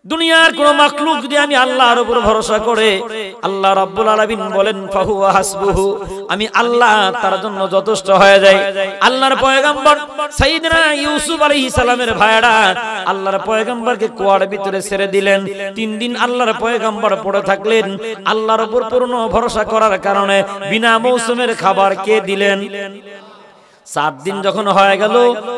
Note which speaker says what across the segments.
Speaker 1: দুনিয়ার কোন মাখলুক যদি আমি আল্লাহর উপর ভরসা করে, আল্লাহ রাব্বুল আলামিন বলেন ফাহুয়া হাসবুহু, আমি আল্লাহ তার জন্য যথেষ্ট হয়ে যায়। আল্লাহর পয়গম্বর সাইয়েদনা ইউসুফ আলাইহিস সালামের ভাইরা আল্লাহর পয়গম্বরকে কুয়ার ভিতরে ছেড়ে দিলেন। 3 দিন আল্লাহর পয়গম্বর পড়ে থাকলেন। আল্লাহর উপর পূর্ণ ভরসা করার কারণে বিনা মৌসুমের খাবার কে দিলেন। 7 দিন যখন হয়ে গেল,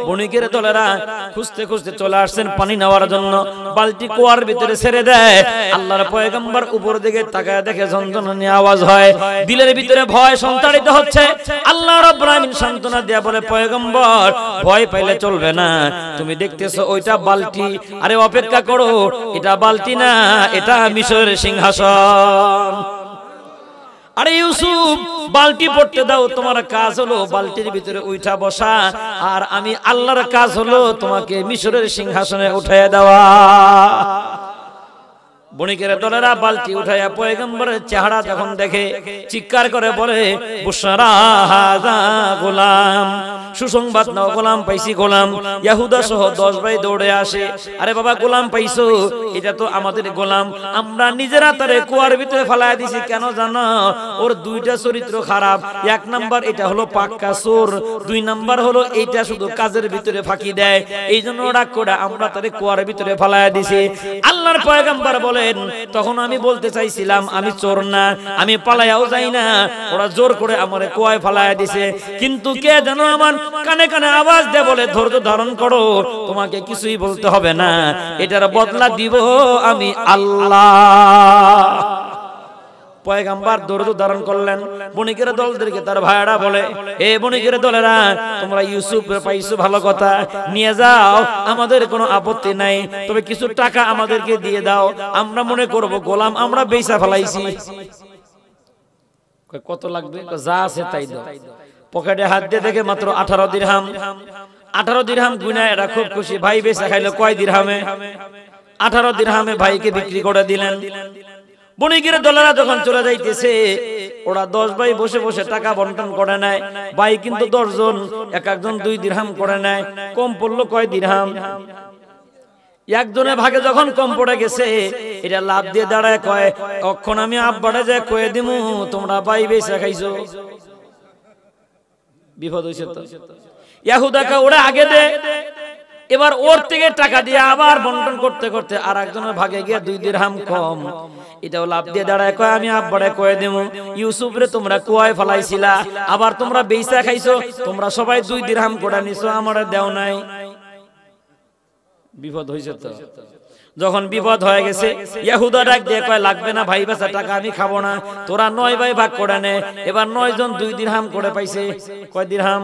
Speaker 1: বণিকের দলেরা খুঁজতে খুঁজতে চলে আসছেন পানি নেওয়ার জন্য। বালতি কুয়ার ভিতরে ছেড়ে দেয়। আল্লাহর পয়গম্বর উপর দিকে তাকায় দেখে ঝনঝনানি আওয়াজ হয়, দিলের ভিতরে ভয় সঞ্চারিত হচ্ছে। আল্লাহ রাব্বুল আলামিন সান্ত্বনা দেয়া বলে, পয়গম্বর ভয় পাইলে চলবে না, তুমি দেখতেছো ওইটা বালতি, আরে অপেক্ষা করো, এটা বালতি না, এটা মিশরের সিংহাসন। আরে ইউসুফ বালতি পড়তে দাও, তোমার কাজ হলো বালতির ভিতরে উঠা বসা, আর আমি আল্লাহর কাজ হলো তোমাকে মিশরের সিংহাসনে উঠাইয়া দেওয়া। বণিকের দলেরা বালতি উঠাইয়া পয়গম্বরের চেহারা যখন দেখে চিৎকার করে বলে, বুশরা হাযা গোলাম, সুসংবাদ নাও, গোলাম পাইছি। গোলাম ইয়াহুদা সহ 10 ভাই দৌড়ে আসে, আরে বাবা গোলাম পাইছো, এটা তো আমাদের গোলাম, আমরা নিজেরা তারে কুয়ার ভিতরে ফেলায় দিছি। কেন জানো? ওর 2টা চরিত্র খারাপ। 1 নাম্বার এটা হলো পাক্কা চোর, 2 নাম্বার হলো এইটা শুধু কাজের ভিতরে ফাঁকি দেয়, এই জন্য রাগ করে আমরা তারে কুয়ার ভিতরে ফেলায় দিছি। আল্লাহর পয়গম্বর বলেন, তখন আমি বলতে চাইছিলাম আমি চোর না, আমি পালায়াও যাই না, ওরা জোর করে আমারে কুয়ায় ফেলায় দিছে। কিন্তু কে যেন আমার কানে কানে আওয়াজ দেয় বলে, ধৈর্য ধারণ করো, তোমাকে কিছুই বলতে হবে না, এটার বদলা দিব আমি আল্লাহ। পয়গম্বর ধৈর্য ধারণ করলেন। বণিকের দলদেরকে তার ভাইরা বলে, এ বণিকের দলেরা, তোমরা ইউসুফ পাইছো, ভালো কথা, নিয়ে যাও, আমাদের কোনো আপত্তি নাই, তবে কিছু টাকা আমাদেরকে দিয়ে দাও, আমরা মনে করব গোলাম আমরা বেচা ফেলাইছি। কত লাগবে? যা আছে তাই দাও। পকেটে হাত দিয়ে দেখে মাত্র 18 দিরহাম। 18 দিরহাম গুনা, এরা খুব খুশি। ভাই বেচা খাইলো কয় দিরহামে? 18 দিরহামে ভাইকে বিক্রি করে দিলেন। বণিকের দলেরা যখন চলে যাইতেছে, ওরা 10 ভাই বসে বসে টাকা বন্টন করে নেয়। ভাই কিন্তু 10 জন, এক একজন 2 দিরহাম করে নেয়। কম পড়লো কয় দিরহাম? একজনের ভাগে যখন কম পড়ে গেছে, এটা লাভ দিয়ে দাঁড়ায় কয়, অক্ষণ আমি আব্বারে যায় কয়ে দিমু তোমরা ভাই বেচা খাইছো। বিপদ হইছে তো। ইয়াহুদাকে ওরা আগে দে, এবার ওর থেকে টাকা দিয়ে আবার বন্টন করতে করতে আর একজনের ভাগে গিয়া 2 দিরহাম কম। এটাও লাভ দিয়ে দাঁড়ায় কয়, আমি আব্বারে কয়ে দেবো ইউসুফ রে তোমরা কুয়ায় ফেলাইছিলা, আবার তোমরা বেচা খাইছো, তোমরা সবাই 2 দিরহাম করে নিছো, আমারে দেও নাই। বিপদ হইছে তো। যখন বিপদ হয়ে গেছে, ইহুদা ডাক দিয়ে কয়, লাগবে না ভাই বেচা টাকা, আমি খাবো না, তোরা 9 ভাই ভাগ করে নে। এবার 9 জন 2 দিরহাম করে পাইছে। কয় দিরহাম?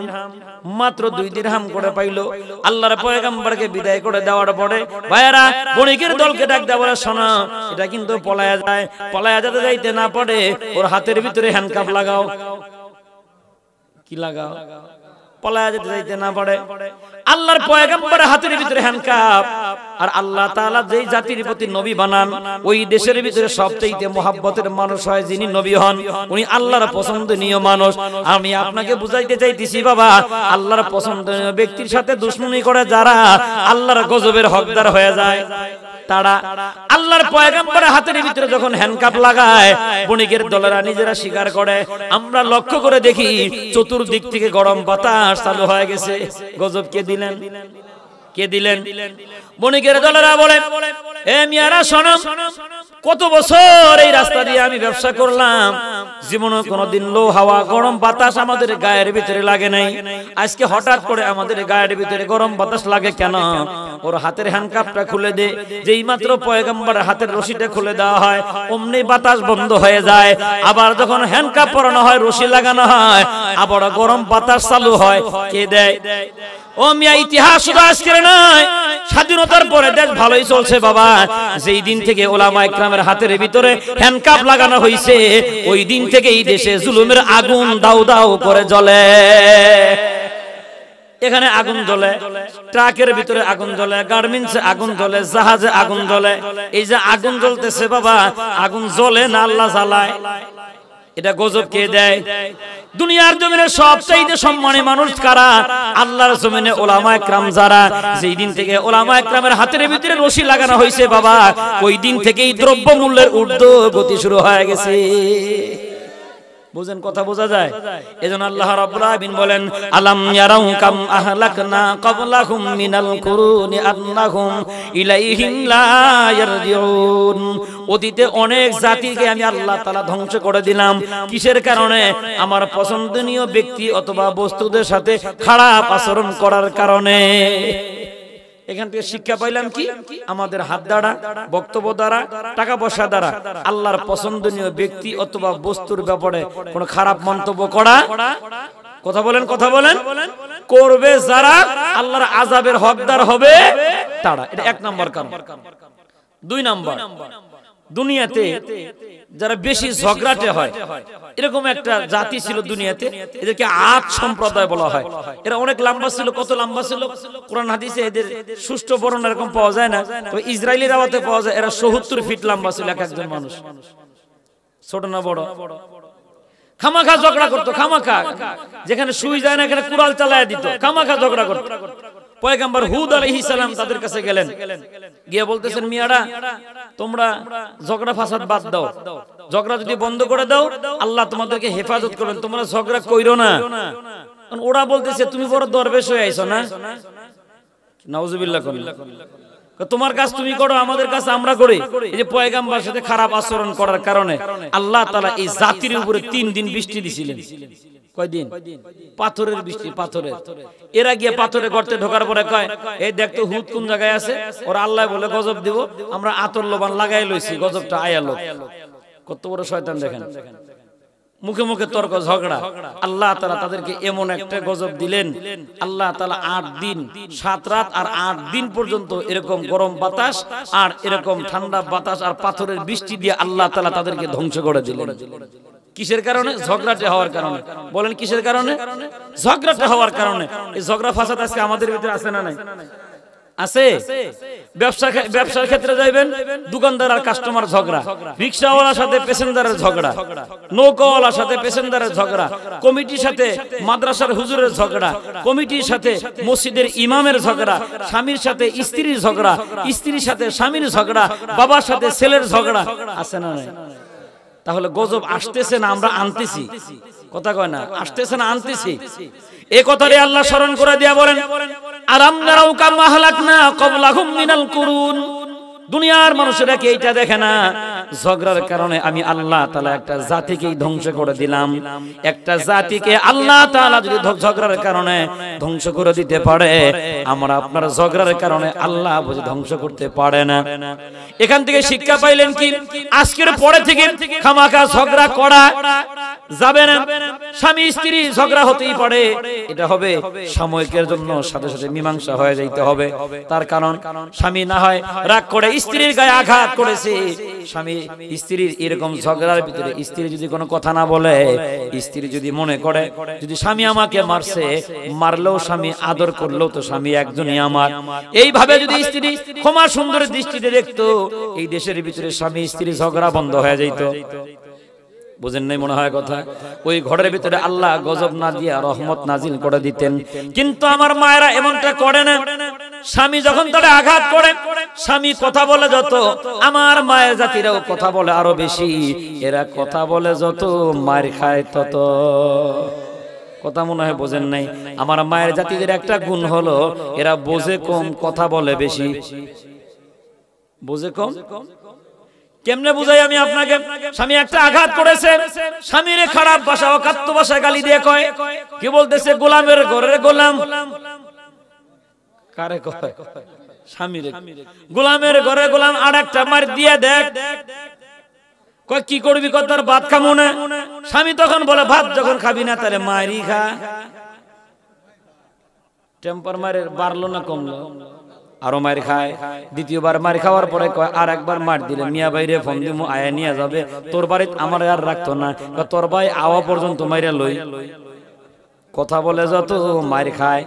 Speaker 1: মাত্র 2 দিরহাম করে পাইলো। আল্লাহর পয়গম্বরকে বিদায় করে দেওয়ার পরে ভাইরা বণিকের দলকে ডাক দেওয়া বলে, শোনো, এটা কিন্তু পলায়া যায়, পলায়া যেতে যাইতে না পারে, ওর হাতের ভিতরে হ্যান্ডকাপ লাগাও। কি লাগাও? পলায়া যেতে যাইতে না পারে। আল্লাহর পয়গম্বরের হাতের ভিতরে হ্যান্ডকাপ। আর আল্লাহ তাআলা যেই জাতির প্রতি নবী বানান, ওই দেশের ভিতরে সবচেয়ে মহব্বতের মানুষ হয় যিনি নবী হন, উনি আল্লাহর পছন্দনীয় মানুষ। আমি আপনাকে বুঝাইতে চাইতেছি বাবা, আল্লাহর পছন্দনীয় ব্যক্তির সাথে দুশমনি করে যারা আল্লাহর গজবের হকদার হয়ে যায়, তারা আল্লাহর পয়গম্বরের হাতের ভিতরে যখন হ্যান্ডকাপ লাগায়, বণিকের দলেরা নিজেরা স্বীকার করে, আমরা লক্ষ্য করে দেখি চতুর্দিক থেকে গরম বাতাস চালু হয়ে গেছে। গজব কে দিলেন? কে দিলেন? বণিকের দলেরা বলে, এ মিয়ারা শোনো, কত বছর এই রাস্তা দিয়ে আমি ব্যবসা করলাম, জীবনে কোনোদিন লো হাওয়া গরম বাতাস আমাদের গায়ের ভিতরে লাগে নাই, আজকে হঠাৎ করে আমাদের গায়ের ভিতরে গরম বাতাস লাগে কেন? ওর হাতের হ্যান্ডকাপটা খুলে দে। যেই মাত্র পয়গম্বরের হাতের রশিটা খুলে দেওয়া হয়, অমনি বাতাস বন্ধ হয়ে যায়। আবার যখন হ্যান্ডকাপ পরানো হয়, রশি লাগানো হয়, আবার গরম বাতাস চালু হয়। কে দেয়? ও মিয়া, ইতিহাস শুধু আজকের নয়, স্বাধীনতার পরে দেশ ভালোই চলছে বাবা। যেই দিন থেকে ওলামা ইকরামের হাতের ভিতরে হ্যান্ডকাপ লাগানো হয়েছে, ওই দিন থেকে এই দেশে জুলুমের আগুন দাউ দাউ করে জ্বলে। এখানে আগুন জ্বলে, ট্রাকের ভিতরে আগুন জ্বলে, গার্মেন্টসে আগুন জ্বলে, জাহাজে আগুন জ্বলে। এই যে আগুন জ্বলতেছে বাবা, আগুন জ্বলে না আল্লাহ জ্বালায়? এটা গজব কে দেয়? দুনিয়ার জমিনে সবচাইতে সম্মানী মানুষ কারা? আল্লাহর জমিনে উলামায়ে কেরাম যারা, যেই দিন থেকে উলামায়ে কেরামের হাতের ভিতরে রশি লাগানো হয়েছে বাবা, ওই দিন থেকেই দ্রব্য মূল্যের ঊর্ধ্বগতি শুরু হয়ে গেছে। বুঝেন কথা বোঝা যায়? এজন্য আল্লাহ রাব্বুল আলামিন বলেন, আলাম ইয়ারাউ কাম আহলাকনা ক্বাবলাহুম মিনাল কুরুনি আন্নাহুম ইলাইহিম লা ইয়ারজিউন। অতীতে অনেক জাতিকে আমি আল্লাহ তাআলা ধ্বংস করে দিলাম। কিসের কারণে? আমার পছন্দনীয় ব্যক্তি অথবা বস্তুদের সাথে খারাপ আচরণ করার কারণে। এখান থেকে শিক্ষা পাইলাম কি? আমাদের হাত দ্বারা, বক্তব্য দ্বারা, টাকা পয়সা দ্বারা আল্লাহর পছন্দনীয় ব্যক্তি অথবা বস্তুর ব্যাপারে কোনো খারাপ মন্তব্য করা, কথা বলেন, কথা বলেন, করবে যারা আল্লাহর আযাবের হকদার হবে তারা। এটা এক নাম্বার কারণ। দুই নাম্বার, দুনিয়াতে যারা বেশি ঝগড়াটে হয়, এরকম একটা জাতি ছিল দুনিয়াতে, এদেরকে আদ সম্প্রদায় বলা হয়। এরা অনেক লম্বা ছিল। কত লম্বা ছিল? কোরআন হাদিসে এদের সুষ্ঠু বর্ণনা এরকম পাওয়া যায় না, তবে ইসরায়েলি রাওয়াতে পাওয়া যায় এরা ৭০ ফিট লম্বা ছিল এক একজন মানুষ। ছোট না বড়? খামাখা ঝগড়া করতো, খামাখা যেখানে শুই যায় না এখানে কুড়াল চালায় দিত, খামাখা ঝগড়া করতো। পয়গম্বর হুদ আলাইহিস সালাম তাদের কাছে গেলেন, গিয়ে বলতেছেন, মিয়ারা তোমরা ঝগড়া ফাসাদ বাদ দাও, ঝগড়া যদি বন্ধ করে দাও আল্লাহ তোমাদেরকে হেফাজত করবেন, তোমরা ঝগড়া কইরো না। ওরা বলতেছে তুমি বড় দরবেশ হয়ে আইছো না, নাউজুবিল্লাহ, তোমার কাজ তুমি করো, আমাদের কাজ আমরা করি। এই যে পয়গম্বরের সাথে খারাপ আচরণ করার কারণে আল্লাহ তাআলা এই জাতির উপরে ৩ দিন বৃষ্টি দিছিলেন। কয়দিন? পাথরের বৃষ্টি, পাথরের। এরা গিয়ে পাথরে গর্তে ঢোকার পরে কয়, এই দেখতো হুদ কোন জায়গায় আছে, ওরা আল্লাহ বলে গজব দিব, আমরা আতর লোবান লাগাই লইছি, গজবটা আয়ালো। কত বড় শয়তান দেখেন, মুখে মুখে তর্ক ঝগড়া। আল্লাহ তাআলা তাদেরকে এমন একটা গজব দিলেন, আল্লাহ তাআলা ৮ দিন ৭ রাত আর ৮ দিন পর্যন্ত এরকম গরম বাতাস আর এরকম ঠান্ডা বাতাস আর পাথরের বৃষ্টি দিয়ে আল্লাহ তাআলা তাদেরকে ধ্বংস করে দিলেন। কিসের কারণে? ঝগড়াটে হওয়ার কারণে। বলেন কিসের কারণে? ঝগড়াটে হওয়ার কারণে। এই ঝগড়া ফাসাদ আজকে আমাদের ভিতরে আছে না নাই? আছে। ব্যবসার ক্ষেত্রে যাইবেন, দোকানদার আর কাস্টমার ঝগড়া, রিকশাওয়ালার সাথে প্যাসেঞ্জারের ঝগড়া, নৌকাওয়ালার সাথে প্যাসেঞ্জারের ঝগড়া, কমিটির সাথে মাদ্রাসার হুজুরের ঝগড়া, কমিটির সাথে মসজিদের ইমামের ঝগড়া, স্বামীর সাথে স্ত্রীর ঝগড়া, স্ত্রীর সাথে স্বামীর ঝগড়া, বাবার সাথে ছেলের ঝগড়া, আছে না নাই? তাহলে গজব আসতেছে না আমরা আনতেছি? কথা কয় না, আসতেছে না আনতেছি? এই কথাটি আল্লাহ স্মরণ করে দিয়া বলেন, আলাম নারাউ কাম আহলাকনা ক্বাবলাহুম মিনাল কুরুন। দুনিয়ার মানুষেরা কি এইটা দেখে না? ঝগড়ার কারণে আমি আল্লাহ তাআলা একটা জাতিকে ধ্বংস করে দিলাম। একটা জাতিকে আল্লাহ তাআলা যদি ঝগড়ার কারণে ধ্বংস করে দিতে পারে, আমরা আপনার ঝগড়ার কারণে আল্লাহ বুঝি ধ্বংস করতে পারে না। এখান থেকে শিক্ষা পাইলেন কি? আজকের পরে থেকে খামাখা ঝগড়া করা যাবে না। স্বামী স্ত্রী ঝগড়া হতেই পারে, এটা হবে সাময়িকের জন্য, সাথে সাথে মীমাংসা হয়ে যাইতে হবে। তার কারণ স্বামী না হয় রাগ করে স্ত্রীর গায়ে আঘাত করেছে, স্বামী স্ত্রীর এরকম ঝগড়ার ভিতরে স্ত্রী যদি কোনো কথা না বলে, স্ত্রী যদি মনে করে যদি স্বামী আমাকে মারছে, মারলেও স্বামী আদর করলেও তো স্বামী একজনই আমার, এইভাবে যদি স্ত্রী ক্ষমা সুন্দর দৃষ্টিতে দেখতো, এই দেশের ভিতরে স্বামী স্ত্রী ঝগড়া বন্ধ হয়ে যাইত। বুঝেন নাই মনে হয় কথা? ওই ঘরের ভিতরে আল্লাহ গজব না দিয়া রহমত নাজিল করে দিতেন। কিন্তু আমার মায়েরা এমনটা করে না। স্বামী যখন তারা আঘাত করে, স্বামী কথা বলে যত, আমার মায়ের জাতিরাও কথা বলে আরো বেশি। এরা কথা বলে যত, মার খায় তত। কথা মনে হয় বোঝেন নাই? আমার মায়ের জাতিদের একটা গুণ হলো এরা বোঝে কম, কথা বলে বেশি। বোঝে কম কেমনে বুঝাই আমি আপনাকে? স্বামী একটা আঘাত করেছে, স্বামীরে খারাপ ভাষা, অকাত্য ভাষায় গালি দিয়ে কয়, কি বলতেছে? গোলামের ঘরের গোলাম। কারে কয়? স্বামীরে। গোলামের ঘরে গোলাম। আর একটা মার দিয়ে দেখ, কয় কি করবি? কয় তোর ভাত খামু না। স্বামী তখন বলে, ভাত যখন খাবি না তাহলে মারি খা। টেম্পার মারে বাড়লো না কমলো? আরো মার খায়। দ্বিতীয়বার মার খাওয়ার পরে কয় আর একবার মার দিলে মিয়া ভাইরে ফোন দিমু, আয়া নিয়ে যাবে। তোর বাড়িতে আমার আর রাখতো না, তোর ভাই আওয়া পর্যন্ত মাইরা লই। কথা বলে যত, মার খায়।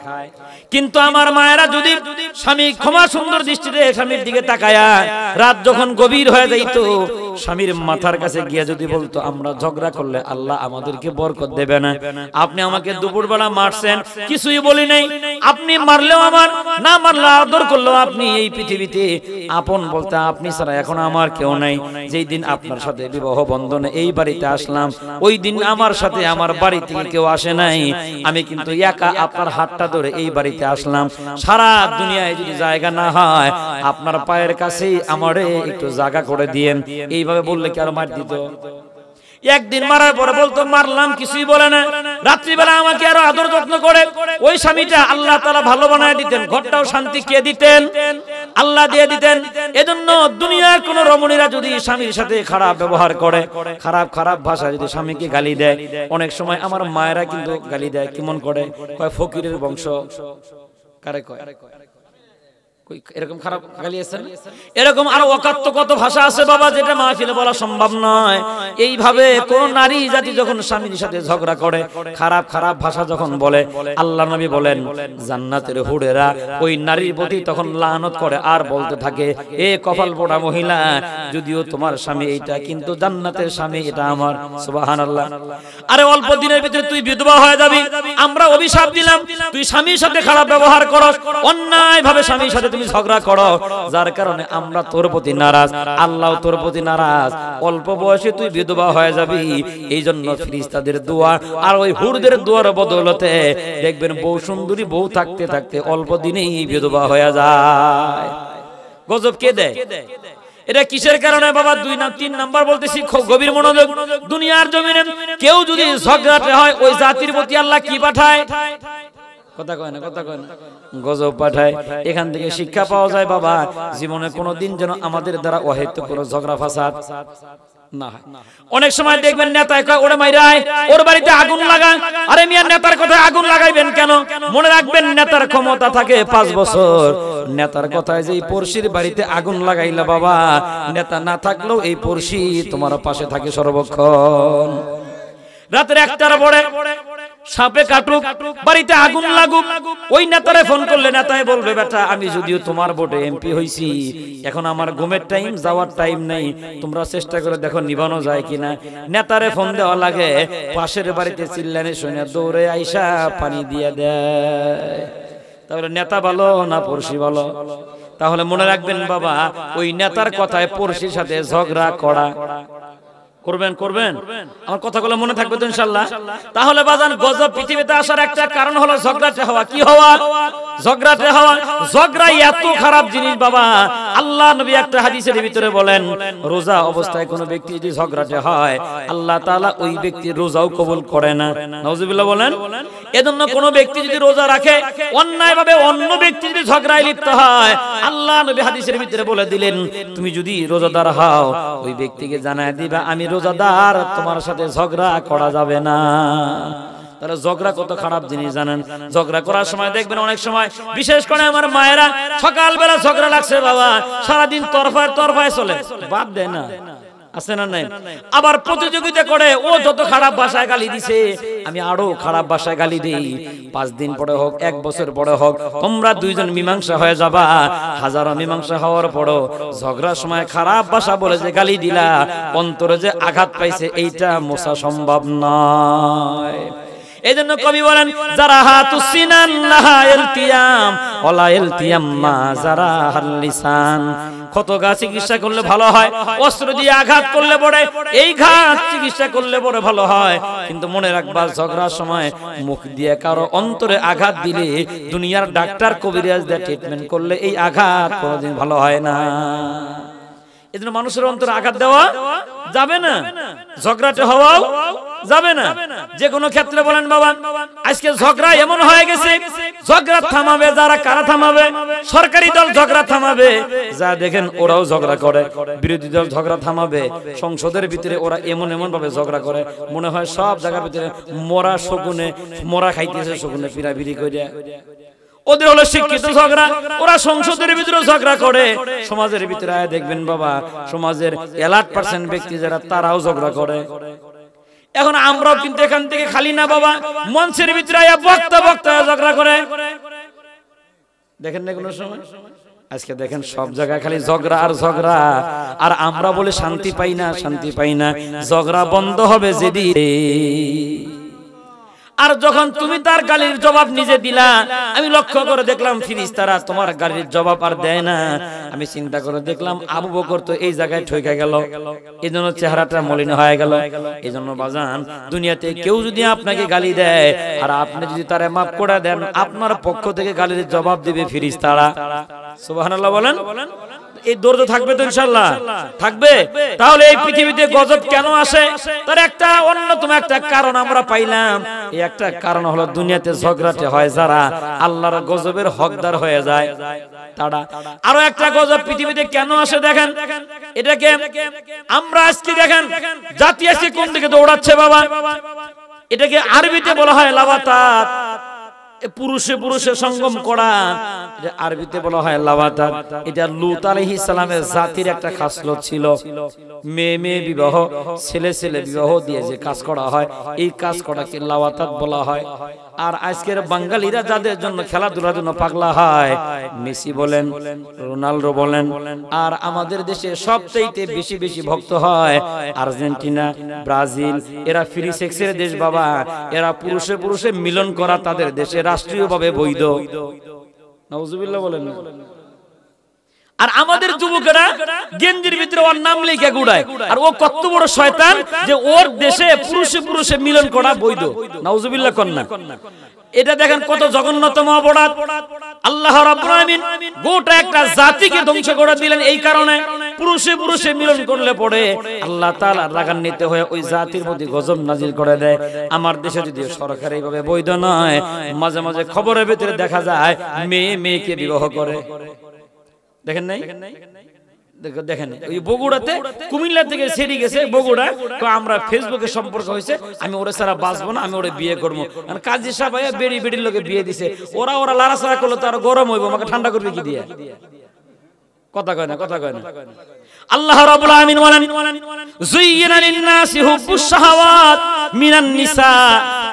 Speaker 1: কিন্তু আমার মায়েরা যদি স্বামী ক্ষমা সুন্দর দৃষ্টিতে স্বামীর দিকে তাকায়া, রাত যখন গভীর হয়ে যাইতো, স্বামীর মাথার কাছে গিয়ে যদি বলতো আমরা ঝগড়া করলে আল্লাহ আমাদেরকে বরকত দেবে না, আপনি আমাকে দুপুরবেলা মারছেন কিছুই বলি নাই, আপনি মারলেও আমার, না মারলে আদর করলেও আপনি, এই পৃথিবীতে আপন বলতে আপনি ছাড়া এখন আমার কেউ নাই। যেই দিন আপনার সাথে বিবাহ বন্ধনে এই বাড়িতে আসলাম, ওই দিন আমার সাথে আমার বাড়ি থেকে কেউ আসে নাই, আমি কিন্তু একা আপনার হাতটা ধরে এই বাড়িতে আসলাম। সারা দুনিয়ায় যদি জায়গা না হয় আপনার পায়ের কাছেই আমারে একটু জায়গা করে দিয়েন। এইভাবে বললে কি আর মার দিত? একদিন মারার পরে বলতো মারলাম কিছুই বলে না, রাত্রিবেলা আমাকে আরো আদর যত্ন করে ওই স্বামীটা আল্লাহ তাআলা ভালো বানায় দিতেন, ঘরটাও শান্তি কে দিতেন? আল্লাহ দিয়ে দিতেন। এজন্য দুনিয়ার কোন রমণীরা যদি স্বামীর সাথে খারাপ ব্যবহার করে, খারাপ খারাপ ভাষা যদি স্বামীকে গালি দেয়, অনেক সময় আমার মায়েরা কিন্তু গালি দেয়, কেমন করে কয় ফকিরের বংশ, কারে কয় এরকম খারাপ গালি আছে, এরকম আরো অকাত্য কত ভাষা আছে বাবা, যেটা মাহফিলে বলা সম্ভব নয়। এইভাবে কোন নারী জাতি যখন স্বামীর সাথে ঝগড়া করে, খারাপ খারাপ ভাষা যখন বলে, আল্লাহ নবী বলেন জান্নাতের হুরেরা ওই নারীর প্রতি তখন লানত করে আর বলতে থাকে, এ কপাল পোড়া মহিলা, যদিও তোমার স্বামী এইটা কিন্তু জান্নাতের স্বামী এটা আমার। সুবহানাল্লাহ। আরে অল্প দিনের ভিতরে তুই বিধবা হয়ে যাবি, আমরা অভিশাপ দিলাম, তুই স্বামীর সাথে খারাপ ব্যবহার করস, অন্যায় ভাবে স্বামীর সাথে ঝগড়া করো, যার কারণে আমরা তোর প্রতি নারাজ, আল্লাহ তোর প্রতি নারাজ, অল্প বয়সে তুই বিধবা হয়ে যাবি। এই জন্য ফেরেশতাদের দোয়া আর ওই হুরদের দোয়ার বদৌলতে দেখবেন বউ সুন্দরী বউ থাকতে থাকতে অল্প দিনেই বিধবা হয়ে যায়। গজব কে দেয়? এটা কিসের কারণে বাবা? 2-3 নাম্বার বলতেছি, খুব গভীর মনোযোগ। দুনিয়ার জমিনে কেউ যদি ঝগড়াতে হয়, ওই জাতির প্রতি আল্লাহ কি পাঠায়? কথা কয় না, কথা কয় না, গজব পাঠায়। এখান থেকে শিক্ষা পাওয়া যায় বাবা, জীবনে কোনোদিন যেন আমাদের দ্বারা অহেতুক কোনো ঝগড়া ফাসাদ না হয়। অনেক সময় দেখবেন নেতায় কয় ওরে মাইরায়, ওর বাড়িতে আগুন লাগা। আরে মিয়া, নেতার কথায় আগুন লাগাইবেন কেন? মনে রাখবেন নেতার ক্ষমতা থাকে 5 বছর। নেতার কথায় যে এই পড়শির বাড়িতে আগুন লাগাইলা বাবা, নেতা না থাকলেও এই পড়শি তোমার পাশে থাকে সর্বক্ষণ। রাতের 1টার পরে সাপে কাটুক, বাড়িতে আগুন লাগুক, ওই নেতারে ফোন করলে নেতায় বলবে, বেটা আমি যদিও তোমার ভোটে এমপি হইছি, এখন আমার ঘুমের টাইম, যাওয়ার টাইম নাই, তোমরা চেষ্টা করে দেখো নিবানো যায় কিনা। নেতারে ফোন দেওয়া লাগে, পাশের বাড়িতে চিল্লানি শুনে দৌড়ে আইসা পানি দিয়ে দেয়। তাহলে নেতা ভালো না পড়শি ভালো? তাহলে মনে রাখবেন বাবা, ওই নেতার কথায় পড়শির সাথে ঝগড়া করা করবেন, করবেন। আমার কথাগুলো মনে থাকবে তো ইনশাআল্লাহ? তাহলে বাজান, গজব পৃথিবীতে আসার একটা কারণ হলো ঝগড়াটে হওয়া। কি হওয়া? ঝগড়াটে হওয়া। ঝগড়া এত খারাপ জিনিস বাবা, আল্লাহ নবী একটা হাদিসের ভিতরে বলেন, রোজা অবস্থায় কোনো ব্যক্তি যদি ঝগড়াটে হয়, আল্লাহ তাআলা ওই ব্যক্তির রোজাও কবুল করে না। নাউজুবিল্লাহ বলেন। এজন্য কোনো ব্যক্তি যদি রোজা রাখে, অন্যায়ভাবে অন্য ব্যক্তি যদি ঝগড়ায় লিপ্ত হয়, আল্লাহ নবী হাদিসের ভিতরে বলে দিলেন, তুমি যদি রোজাদার হও, ওই ব্যক্তিকে জানায় দিবা আমি রোজাদার, তোমার সাথে ঝগড়া করা যাবে না। তাহলে ঝগড়া কত খারাপ জিনিস জানেন? ঝগড়া করার সময় দেখবেন অনেক সময়, বিশেষ করে আমার মায়েরা, সকালবেলা ঝগড়া লাগছে বাবা, সারাদিন তরফায় তরফায় চলে, বাদ দেয় না, আছে না নাই? আবার প্রতিযোগিতা করে, ও যত খারাপ ভাষায় গালি দিছে আমি আরো খারাপ ভাষায় গালি দেই। 5 দিন পরে হোক, 1 বছর পরে হোক, তোমরা দুইজন মীমাংসা হয়ে যাবা। হাজারো মীমাংসা হওয়ার পরও ঝগড়ার সময় খারাপ ভাষা বলে যে গালি দিলা, অন্তরে যে আঘাত পাইছে এইটা মোছা সম্ভব নয়। এজন্য কবি বলেন, যারা হাতুসিনান লাহা ইলতিয়াম ওয়ালা ইলতিয়াম মা যারা হাল্লিসান। ক্ষত গা চিকিৎসা করলে ভালো হয়, অস্ত্র দিয়ে আঘাত করলে পরে এই ঘাত চিকিৎসা করলে পরে ভালো হয়। কিন্তু মনে রাখবা, ঝগড়ার সময় মুখ দিয়ে কারো অন্তরে আঘাত দিলে, দুনিয়ার ডাক্তার কবিরাজ দিয়ে ট্রিটমেন্ট করলে এই আঘাত কোনোদিন ভালো হয় না। এজন্য মানুষের অন্তরে আঘাত দেওয়া যাবে না, ঝগড়াটে হওয়াও যাবে না। যে কোনো ক্ষেত্রে বলেন বাবা, আজকে ঝগড়া এমন হয়ে গেছে, ঝগড়া থামাবে যারা, কারা থামাবে? সরকারি দল ঝগড়া থামাবে, যা দেখেন ওরাও ঝগড়া করে। বিরোধী দল ঝগড়া থামাবে, সংসদের ভিতরে ওরা এমন এমন ভাবে ঝগড়া করে, মনে হয় সব জায়গার ভিতরে মরা শগুনে, মরা খাইতেছে শগুনে পিরাপিরি করে। ওদের হলো শিক্ষিত ঝগড়া, ওরা সংসদের ভিতরে ঝগড়া করে। সমাজের ভিতরে দেখবেন বাবা, সমাজের 1% ব্যক্তি যারা, তারাও ঝগড়া করে। এখন আমরাও কিন্তু এখান থেকে খালি না বাবা, মঞ্চের ভিতরে বক্তা বক্তা ঝগড়া করে, দেখেন না কোনো সময়? আজকে দেখেন সব জায়গায় খালি ঝগড়া আর ঝগড়া, আর আমরা বলে শান্তি পাই না, শান্তি পাই না। ঝগড়া বন্ধ হবে যেদিন, আর যখন তুমি তার গালির জবাব নিজে দিলা, আমি লক্ষ্য করে দেখলাম ফেরেশতারা তোমার গালির জবাব আর দেয় না। আমি চিন্তা করে দেখলাম আবু বকর তো এই জায়গায় ঠকে গেল, এজন্য চেহারাটা মলিন হয়ে গেল। এজন্য বাজান, দুনিয়াতে কেউ যদি আপনাকে গালি দেয় আর আপনি যদি তারে মাফ করে দেন, আপনার পক্ষ থেকে গালির জবাব দিবে ফেরেশতারা। সুবহানাল্লাহ বলেন। এই ধৈর্য থাকবে তো ইনশাআল্লাহ? থাকবে। তাহলে এই পৃথিবীতে গজব কেন আসে, তার একটা অন্যতম একটা কারণ আমরা পাইলাম। এই একটা কারণ হলো দুনিয়াতে ঝগড়াটে হয় যারা, আল্লাহর গজবের হকদার হয়ে যায় তারা। আরো একটা গজব পৃথিবীতে কেন আসে দেখেন, এটাকে আমরা আজকে দেখেন জাতি আজকে কোন দিকে দৌড়াচ্ছে বাবা। এটাকে আরবিতে বলা হয় লাওয়াতাত, পুরুষে পুরুষে সঙ্গম করা, এটা আরবিতে বলা হয় লাওয়াতাত। এটা লূত আলাইহিস সালামের জাতির একটা খাসলত ছিল। মেয়ে মেয়ে বিবাহ, ছেলে ছেলে বিবাহ দিয়ে যে কাজ করা হয়, এই কাজ করাকে লাওয়াতাত বলা হয়। আর আজকের বাঙালিরা যাদের জন্য খেলাধুলার জন্য পাগলা হয়, মেসি বলেন, রোনাল্ডো বলেন, আর আমাদের দেশে সবচেয়ে বেশি বেশি ভক্ত হয় আর্জেন্টিনা, ব্রাজিল। এরা ফ্রি সেক্সের দেশ বাবা, এরা পুরুষে পুরুষে মিলন করা তাদের দেশে রাষ্ট্রীয়ভাবে বৈধ। নাউজুবিল্লাহ বলেন। আর আমাদের যুবকেরা গেঞ্জির ভিতরে ওর নাম লিখে গুড়ায়, আর ও কত বড় শয়তান যে ওর দেশে পুরুষে পুরুষে মিলন করা বৈধ। নাউজুবিল্লাহ কন্যা। এটা দেখেন কত জঘন্যতম অপরাধ। আল্লাহ রাব্বুল আলামিন গোটা একটা জাতিকে ধ্বংস করে দিলেন এই কারণে, পুরুষে পুরুষে মিলন করলে পড়ে আল্লাহ তাআলা রাগান্বিত হয়ে ওই জাতির প্রতি গজব নাজিল করে দেয়। আমার দেশে যদি সরকার এইভাবে বৈধ নয়, মাঝে মাঝে খবরের ভিতরে দেখা যায় মেয়ে মেয়েকে বিবাহ করে। দেখেন নাই? দেখেন ওই বগুড়াতে, কুমিল্লা থেকে ছেড়ে গেছে বগুড়া, আমরা ফেসবুকে সম্পর্ক হয়েছে, আমি ওরা ছাড়া বাঁচবো না, আমি ওরা বিয়ে করবো। কাজী সাহেব বেড়ি বেড়ির লোকে বিয়ে দিছে, ওরা ওরা লাড়াছাড়া করলো তো আর গরম হইব, আমাকে ঠান্ডা করবে কি দিয়ে? কথা কয় না, কথা কয় না। আল্লাহ রাব্বুল আলামিন বলেন, যুয়্যিনা লিন-নাসি হুব্বুশ শাহাওয়াত মিনান নিসা।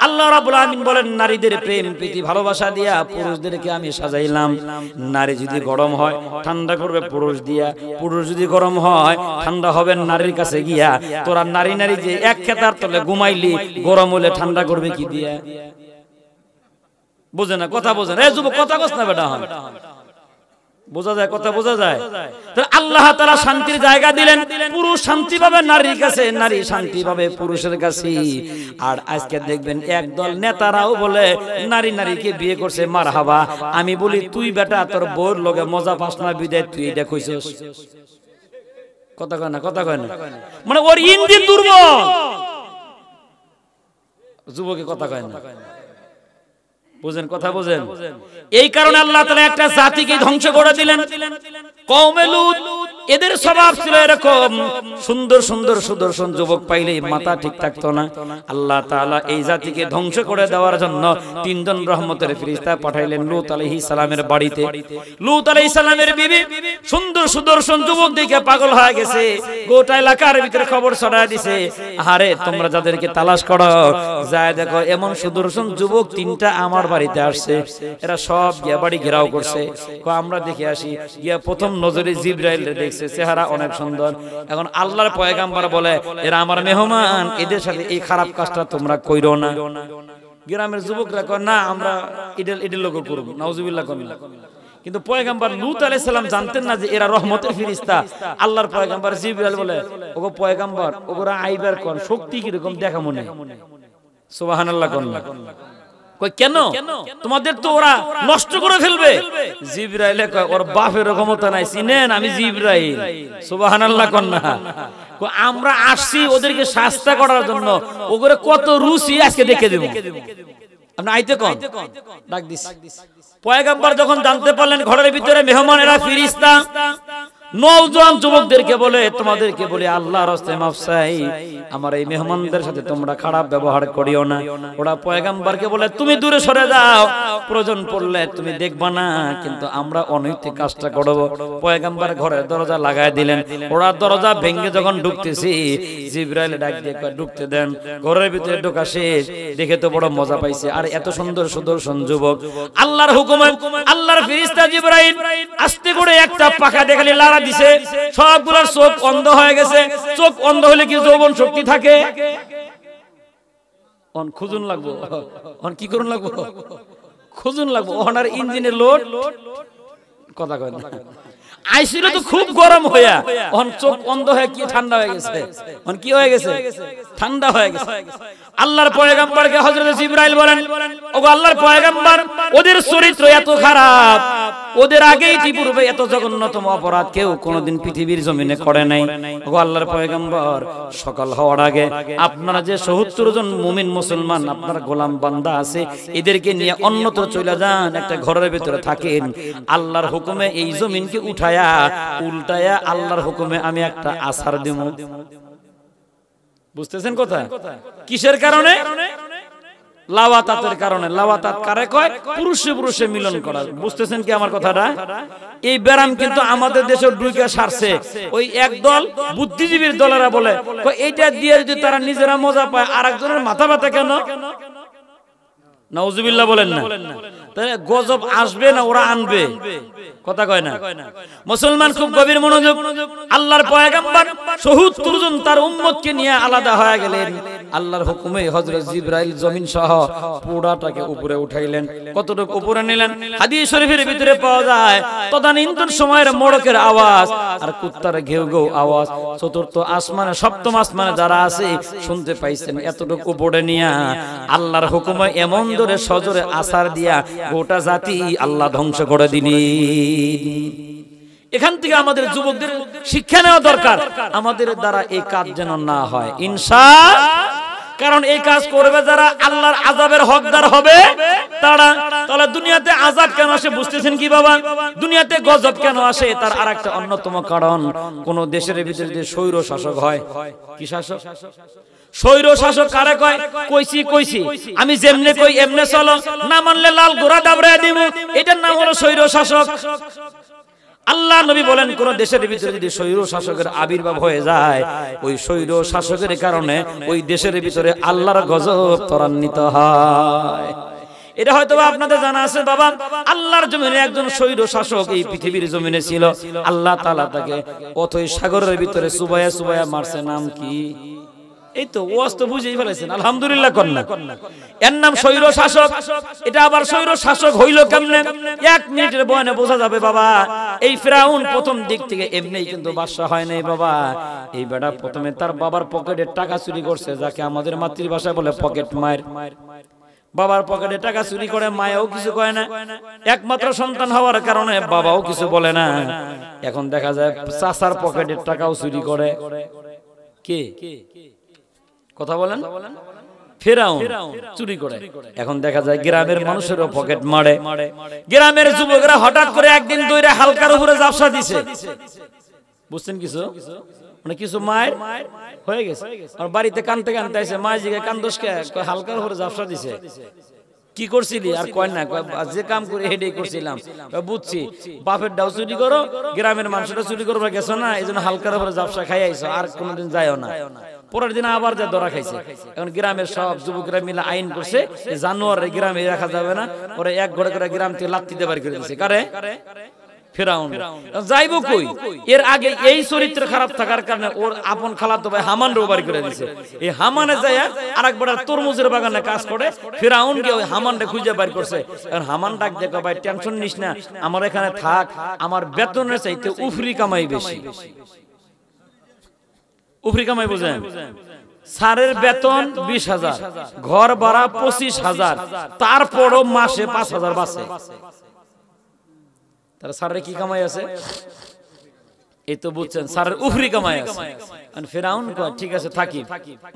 Speaker 1: আল্লাহ রাব্বুল আলামিন বলেন, নারীদের প্রেম প্রীতি ভালোবাসা দিয়া পুরুষদেরকে আমি সাজাইলাম। নারী যদি গরম হয় ঠান্ডা করবে পুরুষ দিয়া, পুরুষ যদি গরম হয় ঠান্ডা হবে নারীর কাছে গিয়া। তোরা নারী নারী যে এক খেতার তলে ঘুমাইলি, গরম হলে ঠান্ডা করবে কি দিয়া? বুঝে না, কথা বোঝে না। এই যুবক কথা কস না বেটা, বোঝা যায়, কথা বোঝা যায়। আল্লাহ তাআলা শান্তির জায়গা দিলেন, পুরুষ শান্তি পাবে নারীর কাছে, নারী শান্তি পাবে পুরুষের কাছে। আর আজকে দেখবেন একদল নেতারাও বলে নারী নারীকে বিয়ে করছে, মারহাবা। আমি বলি তুই বেটা তোর বউর লগে মজা পাস না বিদায় তুই এটা কইছস। কথা কয় না, কথা কয় না। মানে ওর ইঞ্জিন দুর্বল, যুবকে কথা কয় না। বুঝেন, কথা বুঝেন। এই কারণে আল্লাহ তাআলা একটা জাতিকে ধ্বংস করে দিলেন। কওমে লূত, এদের স্বভাব ছিল এরকম, সুন্দর সুন্দর সুদর্শন যুবক পাইলেই মাথা ঠিক থাকতো না। আল্লাহ তাআলা এই জাতিকে ধ্বংস করে দেওয়ার জন্য তিনজন রহমতের ফেরেশতা পাঠাইলেন লূত আলাইহিস সালামের বাড়িতে। লূত আলাইহিস সালামের বিবি সুন্দর সুদর্শন যুবক দেখে পাগল হয়ে গেছে, গোটা এলাকার ভিতরে খবর ছড়ায় দিছে, আরে তোমরা যাদেরকে তালাশ করো যায় দেখো এমন সুদর্শন যুবক তিনটা আমার বাড়িতে আসছে। এরা সব গিয়া বাড়ি ঘেরাও করছে, আমরা দেখে আসি। গিয়া প্রথম নজরে জিবরাইল দেখছে, চেহারা অনেক সুন্দর। এখন আল্লাহর পয়গাম্বর বলে এরা আমার মেহমান, এদের সাথে এই খারাপ কাজটা তোমরা কইরো না। গ্রামের যুবকরা কয় না আমরা এদের লোক করব, নাউজুবিল্লাহ করেন। কিন্তু পয়গাম্বর লূত আলাইহিস সালাম জানতেন না যে এরা রহমতের ফেরেশতা। আল্লাহর পয়গাম্বর জিবরাইল বলে, ওগো পয়গাম্বর, ওগোরা আইবার কোন শক্তি কি রকম দেখা মনে। সুবহানাল্লাহ কোন কই কেন তোমাদের তো ওরা নষ্ট করে ফেলবে। জিবরাইল কয় ওর বাপের ক্ষমতা নাই, চিনেন আমি জিবরাইল। সুবহানাল্লাহ কোন না। আমরা আসছি ওদেরকে শাস্তি করার জন্য, ওগরে কত রুচি আজকে দেখে দেব। আপনি আইতে কোন ডাক দিস। পয়গম্বর যখন জানতে পারলেন ঘরের ভিতরে মেহমান এরা ফেরেশতা, নওজোয়ান যুবকদেরকে বলে, তোমাদেরকে বলে আল্লাহর রাস্তায় মাফ চাই, আমার এই মেহমানদের সাথে তোমরা খারাপ ব্যবহার করিও না। ওরা পয়গম্বরকে বলে তুমি দূরে সরে যাও, প্রয়োজন পড়লে তুমি দেখবা না, কিন্তু আমরা অনৈতিক কাজটা করব। পয়গম্বর ঘরের দরজা লাগায় দিলেন। ওরা দরজা ভেঙে যখন ঢুকতেছি, জিবরাইল ডাক দিয়ে ঢুকতে দেন। ঘরের ভিতরে ঢোকা শেষ, দেখে তো বড় মজা পাইছে। আর এত সুন্দর সুদর্শন যুবক, আল্লাহর হুকুমে আল্লাহর ফেরেশতা জিবরাইল আস্তে করে একটা পাখা দেখালে লাড়া দিছে, সবগুলোর চোখ অন্ধ হয়ে গেছে। চোখ অন্ধ হলে কি যৌবন শক্তি থাকে? অন খুঁজুন লাগবো, অন কি করুন লাগবো, খুঁজুন লাগবো। ওনার ইঞ্জিনের লোড কথা কয় না। আইছিল তো খুব গরম হইয়া, অন চোখ অন্ধ হয়ে কি ঠান্ডা হয়ে গেছে, অন কি হয়ে গেছে, ঠান্ডা হয়ে গেছে। আল্লাহর পয়গম্বরকে হযরত জিবরাইল বলেন, ওগো আল্লাহর পয়গম্বর, ওদের চরিত্র এত খারাপ, ওদের আগেই পূর্বে এত জঘন্যতম অপরাধ কেউ কোনোদিন পৃথিবীর জমিনে করে নাই। ওগো আল্লাহর পয়গম্বর, সকাল হওয়ার আগে আপনারা যে ৭০ জন মুমিন মুসলমান আপনার গোলাম বান্দা আছে, এদেরকে নিয়ে অন্যত্র চলে যান, একটা ঘরের ভিতরে থাকেন। আল্লাহর হুকুমে এই জমিনকে উঠায়া উল্টায়া আল্লাহর হুকুমে আমি একটা আছাড় দেব। বুঝতেছেন কথা? কিসের কারণে? লাওয়াতাতের কারণে। লাওয়াতাত কারে কয়? পুরুষে পুরুষে মিলন করা। বুঝতেছেন কি আমার কথাটা? এই ব্যারাম কিন্তু আমাদের দেশে ঢুকে সারছে। ওই একদল বুদ্ধিজীবীর দলেরা বলে এইটা দিয়ে যদি তারা নিজেরা মজা পায়, আরেকজনের মাথা ব্যথা কেন? নাউজুবিল্লাহ বলেন না। তাহলে গজব আসবে না ওরা আনবে, কথা কয় না। মুসলমান খুব গভীর মনোযোগ। আল্লাহর পয়গম্বর ৭০ জন তার উম্মতকে নিয়ে আলাদা হয়ে গেলেন। আল্লাহর হুকুমে হযরত জিবরাইল জমিন সহ পুরাটাকে উপরে উঠাইলেন। কতটুকু উপরে নিলেন? হাদিস শরীফের ভিতরে পাওয়া যায় তদানীন্তন সময়ের মোড়কের আওয়াজ আর কুত্তার ঘেউ ঘেউ আওয়াজ চতুর্থ আসমানে, সপ্তম আসমানে যারা আছে শুনতে পাইছেন। এতটুকু উপরে নিয়া আল্লাহর হুকুমে এমন ধরে সজরে আছাড় দিয়া গোটা জাতি আল্লাহ ধ্বংস করে দিলেন। এখান থেকে আমাদের যুবকদের শিক্ষা নেওয়া দরকার, আমাদের দ্বারা এই কাজ যেন না হয় ইনশাআল্লাহ। কারণ এই কাজ করবে যারা আল্লাহর আযাবের হকদার হবে তারা। তাহলে দুনিয়াতে আযাব কেন আসে বুঝতেছেন কি বাবা? দুনিয়াতে গজব কেন আসে তার আরেকটা অন্যতম কারণ, কোন দেশের ভিতরে যে স্বৈর শাসক হয়। কি শাসক? স্বৈর শাসক কারে কয়? কইছি আমি যেমনে কই এমনে চলো, না মানলে লাল গোড়া দাবড়ায় দিব, এটার নাম হলো স্বৈর শাসক। আল্লাহ নবী বলেন কোন দেশের ভিতরে যদি স্বৈর শাসকের আবির্ভাব হয়ে যায়, ওই স্বৈর শাসকের কারণে ওই দেশের ভিতরে আল্লাহর গজব ত্বরান্বিত হয়। এটা হয়তো আপনাদের জানা আছে বাবা, আল্লাহর জমিনে একজন স্বৈর শাসক এই পৃথিবীর জমিনে ছিল। আল্লাহ তাআলা তাকে অথই সাগরের ভিতরে সুবায়া সুবায়া মারছে। নাম কি? এই তো ওয়াজ তো বুঝেই ফেলেছেন, আলহামদুলিল্লাহ কন্যা। এর নাম স্বৈর শাসক। এটা আবার স্বৈর শাসক হইল কেমনে? 1 মিনিটের বয়ানে বোঝা যাবে বাবা। এই ফিরাউন প্রথম দিক থেকে এমনিই কিন্তু বাদশা হয় নাই বাবা। এই বেটা প্রথমে তার বাবার পকেটে টাকা চুরি করছে, যাকে আমাদের মাতৃভাষায় বলে পকেট মার। বাবার পকেটে টাকা চুরি করে, মায়াও কিছু কয় না। একমাত্র সন্তান হওয়ার কারণে বাবাও কিছু বলে না। এখন দেখা যায় চাচার পকেটের টাকাও চুরি করে। কে কথা বলেন? ফিরাউন চুরি করে। এখন দেখা যায় গ্রামের মানুষেরও পকেট মারে। গ্রামের যুবকরা হঠাৎ করে একদিন দইরা হালকার উপরে জাপসা দিছে। বুঝছেন কিছু? মানে কিছু মায়ের হয়ে গেছে, আর বাড়িতে কানতে কানতে আইছে। মা জিগে কান্দোসকে হালকার উপরে জাপসা দিছে। কি করছিলি? আর কয় না, যে কাম করে হেডেই করছিলাম। বুঝছি, বাপের ডাও চুরি করো, গ্রামের মানুষটা চুরি করবে গেছো না, এই জন্য হালকার উপরে জাপসা খাই আইছো, আর কোনোদিন যাইও না। পরের দিন আবার যা ধরা খাইছে। এখন গ্রামের সব যুবকরা মিলে আইন করছে, জানোয়ার গ্রামে রাখা যাবে না, ওরা এক ঘরে করে গ্রাম থেকে লাত্তি দিয়ে বাড়ি করে দিচ্ছে। কারে? ফিরাউন। যাইবো কই? এর আগে এই চরিত্র খারাপ থাকার কারণে ওর আপন খালাতো ভাই হামানরে বাড়ি করে দিছে। এই হামানে যায় আরেকবার তরমুজের বাগানে কাজ করে, ফিরাউনকে ওই হামানরে খুঁজে বাড়ি করছে। এখন হামান ডাক দেখো, ভাই টেনশন নিস না, আমার এখানে থাক, আমার বেতনের চাইতে উফরি কামাই বেশি। উফরি কামাই বুঝেন? স্যারের বেতন 20,000, ঘর ভাড়া 25,000, তারপরও মাসে 5,000 বাঁচে। তার স্যারের কি কামাই আছে? এই তো বুঝছেন স্যারের উফরি কামাই আছে। ফেরাউন কয় ঠিক আছে থাকি,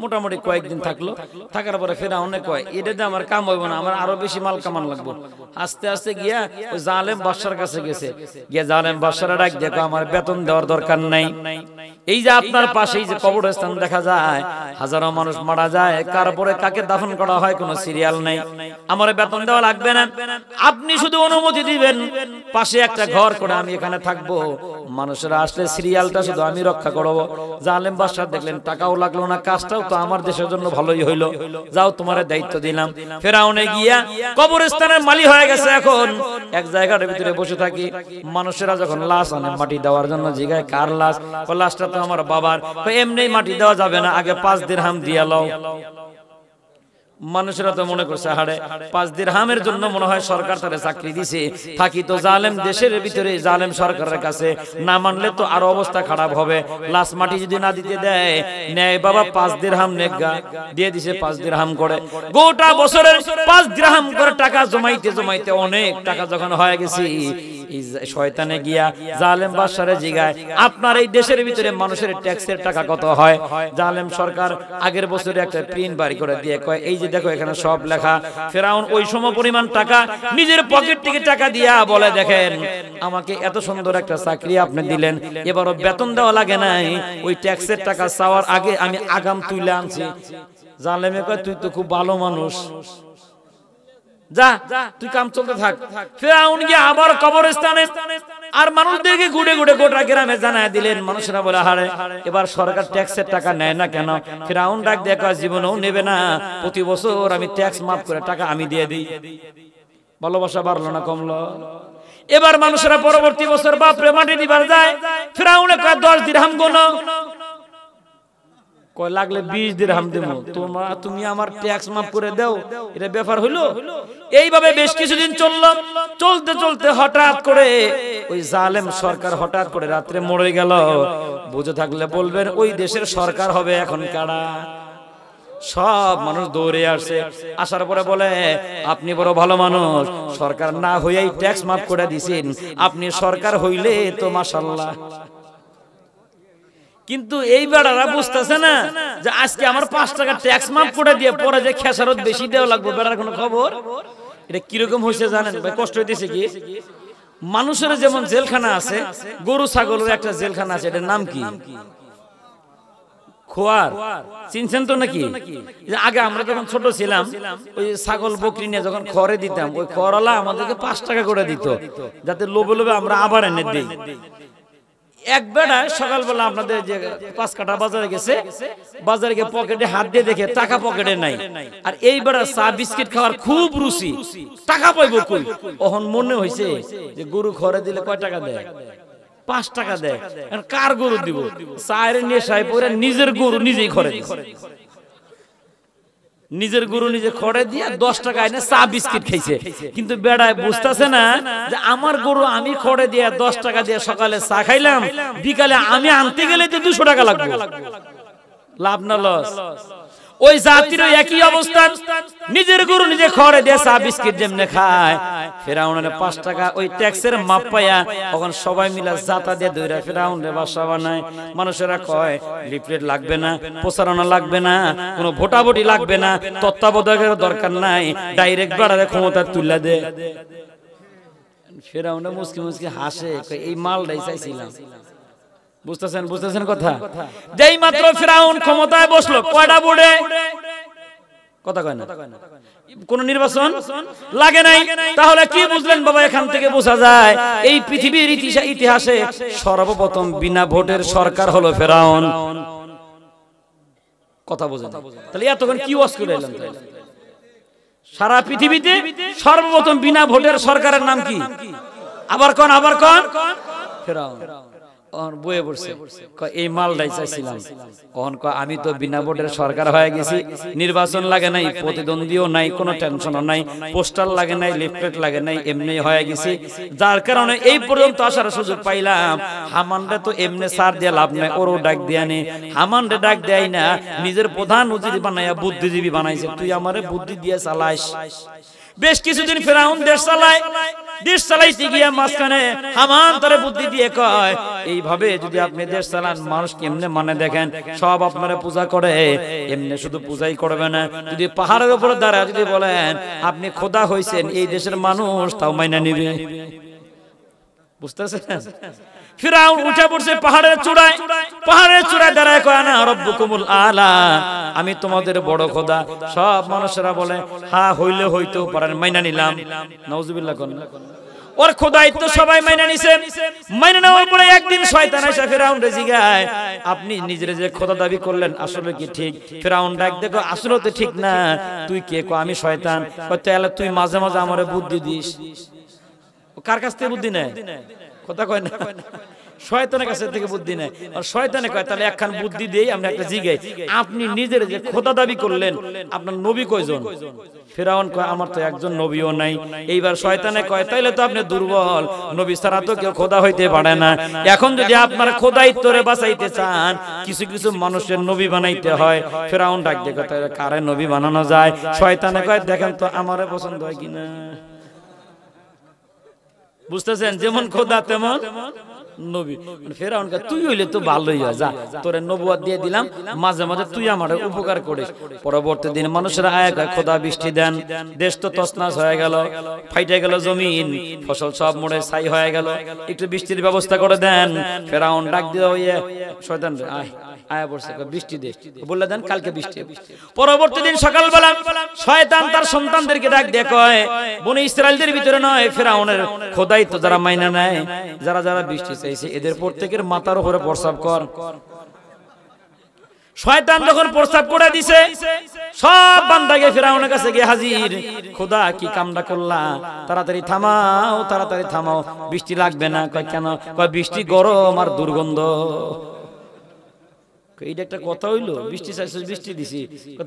Speaker 1: মোটামুটি কয়েকদিন থাকলো। থাকার পরে ফেরাউনে কয় এটাতে আমার কাম হইব না, আমার আরো বেশি মাল কামান লাগবো। আস্তে আস্তে গিয়া ওই জালেম বাদশার কাছে গেছে, গিয়া জালেম বাদশারা ডাক দেখো আমার বেতন দেওয়ার দরকার নাই। এই যে আপনার পাশেই যে কবরস্থান দেখা যায়, হাজারো মানুষ মারা যায়, কার পরে কাকে দাফন করা হয় কোনো সিরিয়াল নাই, আমার বেতন দেওয়া লাগবে না, আপনি শুধু অনুমতি দিবেন পাশে একটা ঘর করে আমি এখানে থাকবো, মানুষেরা আসলে সিরিয়ালটা শুধু আমি রক্ষা করব। জালেম বাদশা দেখলেন টাকাও লাগলো না, কাজটাও তো আমার দেশের জন্য ভালোই হইলো, যাও তোমার দায়িত্ব দিলাম। ফেরাউনে গিয়া কবরস্থানের মালি হয়ে গেছে। এখন এক জায়গার ভিতরে বসে থাকি, মানুষেরা যখন লাশ আনে মাটি দেওয়ার জন্য জিগায় কার লাশ, ওই লাশটা তো আমার বাবার। এমনি মাটি দেওয়া যাবে না, আগে 5 দিরহাম দিয়া লও। মানুষেরা তো মনে করছে হাড়ে 5 দিরহামের জন্য মনে হয় সরকার তারে চাকরি দিছে। থাকি তো জালেম দেশের ভিতরে, জালেম সরকারের কাছে, না মানলে তো আরো অবস্থা খারাপ হবে। লাশ মাটি যদি না দিতে দেয়, নেয় বাবা 5 দিরহাম নেগা দিয়ে দিছে। 5 দিরহাম করে গোটা বছরের 5 দিরহাম করে টাকা জমাইতে জমাইতে অনেক টাকা যখন হয়ে গেছে, এই শয়তানে গিয়া জালেম বাদশারে জিগায় আপনার এই দেশের ভিতরে মানুষের ট্যাক্সের টাকা কত হয়। জালেম সরকার আগের বছরে একটা প্রিন্ট বাড়ি করে দিয়ে কয় এই যে দেখো এখানে সব লেখা। ফেরাউন ওই সম পরিমাণ টাকা নিজের পকেট থেকে টাকা দিয়া বলে দেখেন আমাকে এত সুন্দর একটা চাকরি আপনি দিলেন, এবারও বেতন দেওয়া লাগে নাই, ওই ট্যাক্সের টাকা চাওয়ার আগে আমি আগাম তুলে আনছি। জালেমে কয় তুই তো খুব ভালো মানুষ, যা তুই কাম চলতে থাক। ফেরাউন গিয়ে আবার কবরস্থানে আর মানুষদেরকে ঘুরে ঘুরে গোটা গ্রামে জানায় দিলেন। মানুষেরা বলে হারে এবার সরকার ট্যাক্সের টাকা নেয় না কেন? ফেরাউন ডাক দেখা জীবনেও নেবে না, প্রতি বছর আমি ট্যাক্স মাফ করে টাকা আমি দিয়ে দিই। ভালোবাসা বাড়লো না কমলো? এবার মানুষেরা পরবর্তী বছর বাপরে মাটি দিবার যায়। ফেরাউনে কয় 10 দিরহাম গোনো, কয় লাগলে 20 দিরহাম দেবো, তুমি আমার ট্যাক্স মাফ করে দাও, এটা ব্যাপার হইলো। এইভাবে বেশ কিছুদিন চললো। চলতে চলতে হঠাৎ করে ওই জালেম সরকার হঠাৎ করে রাত্রে মরে গেল। বুঝে থাকলে বলবেন ওই দেশের সরকার হবে এখন কারা? সব মানুষ দৌড়ে আসছে। আসার পরে বলে আপনি বড় ভালো মানুষ, সরকার না হইয়াই ট্যাক্স মাফ করে দিছেন, আপনি সরকার হইলে তো মাশাআল্লাহ। কিন্তু এই বেড়ারা বুঝতেছে না যে আজকে আমার 5 টাকা ট্যাক্স মাফ করে দিয়ে পরে যে খেসারত বেশি দেওয়া লাগবে, বেড়ার কোনো খবর। এটা কিরকম হয়েছে জানেন ভাই? কষ্ট হইতেছে কি? মানুষের যেমন জেলখানা আছে, গরু ছাগলের একটা জেলখানা আছে, এটার নাম কি? খোয়ার। চিনছেন তো নাকি? আগে আমরা যখন ছোট ছিলাম ওই ছাগল বকরি নিয়ে যখন খড়ে দিতাম, ওই খড়ওয়ালা আমাদেরকে 5 টাকা করে দিত, যাতে লোভে লোভে আমরা আবার এনে দিই। এক বেড়া সকালবেলা আপনাদের যে 5 কাটা বাজারে গেছে, বাজারে গিয়ে পকেটে হাত দিয়ে দেখে টাকা পকেটে নাই। আর এই বেড়া চা বিস্কিট খাওয়ার খুব রুচি, টাকা পাইব কই? তখন মনে হয়েছে যে গরু খড়ে দিলে কয় টাকা দেয়? 5 টাকা দেয়। কার গরু দিব? চায়ের নেশায় পড়ে নিজের গরু নিজেই খড়ে দিছে। নিজের গরু নিজে খড়ে দিয়ে 10 টাকা এনে চা বিস্কিট খাইছে। কিন্তু বেড়ায় বুঝতেছে না যে আমার গরু আমি খড়ে দিয়ে 10 টাকা দিয়ে সকালে চা খাইলাম, বিকালে আমি আনতে গেলে তো 200 টাকা লাগবে। লাভ না লস? ওই জাতিরও একই অবস্থা, নিজের গরু নিজে খড়ে দিয়ে চা বিস্কিট যেমনে খায়। ফেরাউনের 5 টাকা ওই ট্যাক্সের মাপ পাইয়া তখন সবাই মিলে জাতা দিয়ে দইরা ফেরাউনের বাসা বানায়। মানুষেরা কয় লিফলেট লাগবে না, প্রচারণা লাগবে না, কোনো ভোটাভুটি লাগবে না, তত্ত্বাবধায়কের দরকার নাই, ডাইরেক্ট বাড়ারে ক্ষমতা তুলে দে। ফেরাউন মুসকি মুসকি হাসে, এই মালটাই চাইছিলাম। বুঝতেছেন কথা? যেই মাত্র ফেরাউন ক্ষমতায় বসলো, কয়টা বোর্ডে? কথা কয় না, কোন নির্বাচন লাগে নাই। তাহলে কি বুঝলেন বাবা? এখান থেকে বোঝা যায় এই পৃথিবীর ইতিহাসে সর্বপ্রথম বিনা ভোটের সরকার হলো ফেরাউন। কথা বোঝেন? তাহলে এতক্ষণ কি ওয়াজ করে এলাম? সারা পৃথিবীতে সর্বপ্রথম বিনা ভোটের সরকারের নাম কি? আবার কোন ফেরাউন। বয়ে পড়ছে এই মালটাই চাইছিলাম। আমি তো বিনা ভোটের সরকার হয়ে গেছি, নির্বাচন লাগে নাই, প্রতিদ্বন্দ্বীও নাই, কোনো টেনশনও নাই, পোস্টার লাগে নাই, লিফলেট লাগে নাই, এমনি হয়ে গেছি। যার কারণে এই পর্যন্ত আসার সুযোগ পাইলাম। হামানরে তো এমনি সার দিয়ে লাভ নাই, ওরও ডাক দেয়া নেই। হামানরে ডাক দেয় না, নিজের প্রধান উজির বানাইয়া বুদ্ধিজীবী বানাইছে। তুই আমারে বুদ্ধি দিয়ে চালাইস। বেশ কিছুদিন ফেরাউন দেশ চালায়। দেশ চালাইতে গিয়া মাঝখানে হামান তারে বুদ্ধি দিয়ে কয় এইভাবে যদি আপনি দেশ চালান মানুষ কেমনে মানে দেখেন সব আপনারা পূজা করে, এমনি শুধু পূজাই করবে না, যদি পাহাড়ের উপরে দাঁড়ায় যদি বলেন আপনি খোদা হইছেন এই দেশের মানুষ তাও মাইনা নিবে। বুঝতেছেন? ফিরাউন উঠে পড়ছে পাহাড়ের চূড়ায়, পাহাড়ের চূড়ায় দাঁড়ায় কয় আনা রব্বুকুমুল আলা, আমি তোমাদের বড় খোদা। সব মানুষেরা বলে হ্যাঁ হইলে হইতেও পারেন, মাইনা নিলাম। নাউজুবিল্লাহ কোন ওর খোদাইত্ব সবাই মাইনা নিছে। মাইনা নেওয়ার পরে একদিন শয়তান এসে ফিরাউনকে জিগায় আপনি নিজের যে খোদা দাবি করলেন আসলে কি ঠিক? ফিরাউন ডাক দেখো আসলে তো ঠিক না, তুই কে? কো আমি শয়তান। কয় তাহলে তুই মাঝে মাঝে আমারে বুদ্ধি দিস। কার কাছ থেকে বুদ্ধি নেয়? কথা কয় না, শয়তানের কাছ থেকে বুদ্ধি নেয়। আর শয়তানে কয় তাহলে একখান বুদ্ধি দেই, আমরা একটা জিগাই, আপনি নিজের যে খোদা দাবি করলেন আপনার নবী কয়জন? ফিরাউন কয় আমার তো একজন নবীও নাই। এইবার শয়তানে কয় তাইলে তো আপনি দুর্বল, নবী ছাড়া তো কেউ খোদা হইতে পারে না। এখন যদি আপনার খোদাইত্বরে বাঁচাইতে চান কিছু কিছু মানুষের নবী বানাইতে হয়। ফিরাউন ডাক দিয়ে কয় তাহলে কারে নবী বানানো যায়? শয়তানে কয় দেখেন তো আমারে পছন্দ হয় কিনা। বুঝতেছেন? যেমন খোদা তেমন নবী। ফেরাউন কয় তুই হইলে তো ভালোই হয়, যা তোরে নবুয়ত দিয়ে দিলাম, মাঝে মাঝে তুই আমার উপকার করিস। পরবর্তী দিন মানুষেরা আয় কয় খোদা বৃষ্টি দেন, দেশ তো তছনছ হয়ে গেল, ফাইটে গেল জমিন, ফসল সব মরে ছাই হয়ে গেল, একটু বৃষ্টির ব্যবস্থা করে দেন। ফেরাউন ডাক দিয়ে ওইয়ে শয়তান আয় আয়া পড়ছে, বৃষ্টি দে, বললে দেন কালকে বৃষ্টি। পরবর্তী দিন সকালবেলা শয়তান তার সন্তানদেরকে ডাক দিয়ে কয় বনি ইসরাইলদের ভিতরে নয় ফিরাউনের খোদাইত্ব যারা মাইনা নেয়, যারা যারা বৃষ্টি চাইছে এদের প্রত্যেকের মাথার উপরে প্রস্রাব কর। শয়তান যখন প্রস্তাব করে দিছে সব বান্দাকে ফিরাউনের কাছে গিয়ে হাজির, খোদা কি কামটা করলা, তাড়াতাড়ি থামাও, তাড়াতাড়ি থামাও, বৃষ্টি লাগবে না। কয় কেন? কয় বৃষ্টি গরম আর দুর্গন্ধ। এইটা একটা কথা হইলো? বৃষ্টি চাইছে বৃষ্টি দিছি,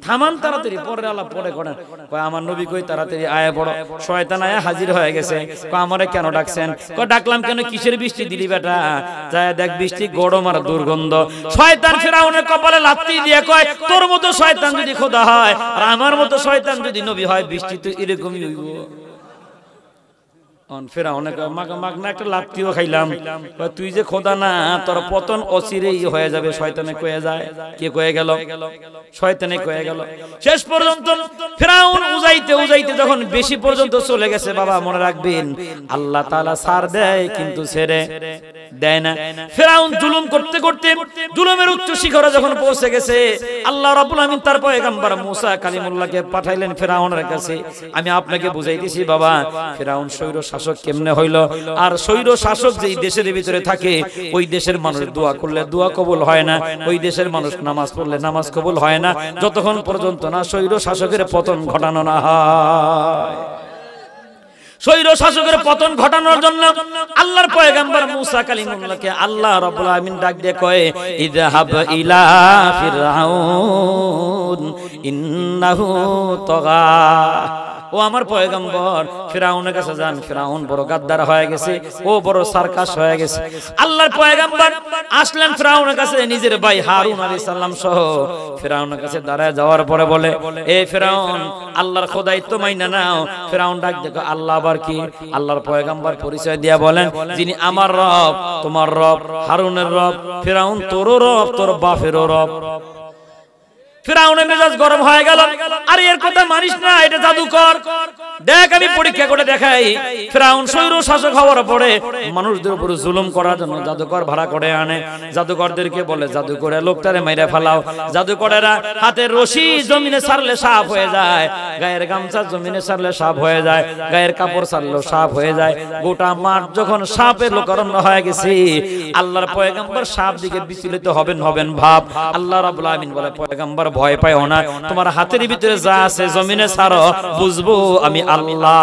Speaker 1: থামান তাড়াতাড়ি, পরে আলাপ পরে করেন। কয় আমার নবী কই তাড়াতাড়ি আয়া বড়। শয়তান আয়া হাজির হয়ে গেছে। কয় আমারে কেন ডাকছেন? কয় ডাকলাম কেন, কিসের বৃষ্টি দিলি বেটা? যায় দেখ বৃষ্টি গরম আর দুর্গন্ধ। শয়তান ফিরাউনের কপালে লাথি দিয়ে কয় তোর মতো শয়তান যদি খোদা হয় আর আমার মতো শয়তান যদি নবী হয় বৃষ্টি তো এরকমই হইব। ফেরাউন মাগ না একটা লাথিও খাইলাম। তুই যে খোদা না, তোর পতন অচিরেই হয়ে যাবে। শয়তানে কয়ে যায়। কে কয়ে গেল? শয়তানে কয়ে গেল। শেষ পর্যন্ত ফেরাউন উজাইতে উজাইতে যখন বেশি পর্যন্ত চলে গেছে, বাবা মনে রাখবেন আল্লাহ তাআলা ছাড় দেয় কিন্তু ছেড়ে দেয় না। ফেরাউন জুলুম করতে করতে জুলুমের উচ্চ শিখরে যখন পৌঁছে গেছে, আল্লাহ রাব্বুল আমিন তার পয়গম্বর মুসা কালিমুল্লাহকে পাঠাইলেন ফেরাউনের কাছে। আমি আপনাকে বুঝাইতেছি বাবা, ফেরাউন স্বৈর শাসক কেমনে হইল, আর স্বৈর শাসক যেই দেশের ভিতরে থাকে ওই দেশের মানুষ দোয়া করলে দোয়া কবুল হয় না, ওই দেশের মানুষ নামাজ পড়লে নামাজ কবুল হয় না, যতক্ষণ পর্যন্ত না স্বৈর শাসকের পতন ঘটানো না হয়। স্বৈর শাসকের পতন ঘটানোর জন্য আল্লাহর পয়গম্বর মুসা কালিমুল্লাহকে আল্লাহ রাব্বুল আমিন ডাক দিয়ে কয় ইযহাব ইলা ফিরআউন ইন্নাহু তাগা। ও আমার পয়গম্বর ফিরআউনের কাছে যান, ফিরআউন বড় গাদ্দার হয়ে গেছে, ও বড় সার্কাস হয়ে গেছে। আল্লাহর পয়গম্বর আসলেন ফিরআউনের কাছে নিজের ভাই হারুন আলাইহিস সালাম সহ। ফিরআউনের কাছে দাঁড়ায় যাওয়ার পরে বলে এ ফিরআউন আল্লাহর খোদাইত্ব মাইনা নাও। ফিরআউন ডাক দেখো আল্লাহ আবার কি? আল্লাহর পয়গম্বর পরিচয় দিয়া বলেন যিনি আমার রব, তোমার রব, হারুনের রব। ফিরআউন তোরও রব, তোর বাপেরও রব। ফিরআউনের মেজাজ গরম হয়ে গেল, আরে এর কথা মানিস না, এটা জাদুকর। দেখ আমি পরীক্ষা করে দেখাই। ফিরআউন স্বৈর শাসক হওয়ার পরে মানুষদের উপর জুলুম করার জন্য জাদুকর ভাড়া করে আনে। জাদুকরদেরকে বলে জাদুকরে লোকটারে মাইরা ফেলাও। জাদুকরেরা হাতের রশি জমিনে ছাড়লে সাপ হয়ে যায়, গায়ের গামছা জমিনে ছাড়লে সাপ হয়ে যায়, গায়ের কাপড় ছাড়লেও সাপ হয়ে যায়। গোটা মাঠ যখন সাপের লোকারণ্য হয়ে গেছে, আল্লাহর পয়গম্বর সাপ দিকে বিচলিত হবেন ভাব। আল্লাহ রাব্বুল আমিন বলে পয়গম্বর ভয় পাইও না, তোমার হাতের ভিতরে যা আছে জমিনে ছাড়ো, বুঝবো আমি আল্লাহ।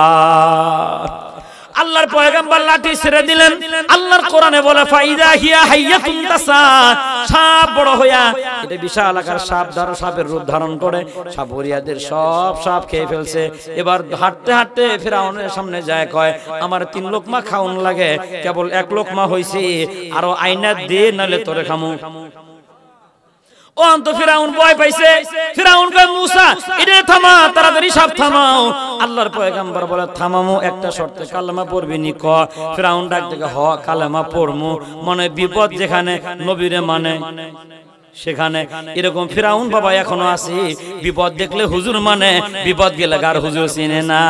Speaker 1: আল্লাহর পয়গম্বর লাঠি ছেড়ে দিলেন। আল্লাহর কোরআনে বলে ফাইদা হিয়া হাইয়াতুন তাসা, সাপ বড় হইয়া, এটা বিশাল আকার সাপ, ধরো সাপের রূপ ধারণ করে সাপরিয়াদের সব সাপ খেয়ে ফেলছে। এবার হাঁটতে হাঁটতে ফিরআউনের সামনে যায়, কয় আমার 3 লোকমা খাওন লাগে, কেবল 1 লোকমা হইছে, আরো আইনা দে নালে তোরে খামু। ও অন্ত ফিরাউন ভয় পাইছে। ফিরাউন কয় মুসা এটা থামা, তাড়াতাড়ি সাপ থামাও। আল্লাহর পয়গম্বর বলে থামামু একটা শর্তে, কালেমা পড়বি নি ক। ফিরাউন ডাক দেখে হ কালেমা পড়মু, মনে বিপদ যেখানে নবীরে মানে সেখানে। এরকম ফিরাউন বাবা এখনো আছে, বিপদ দেখলে হুজুর মানে, বিপদ গেলে আর হুজুর চিনে না।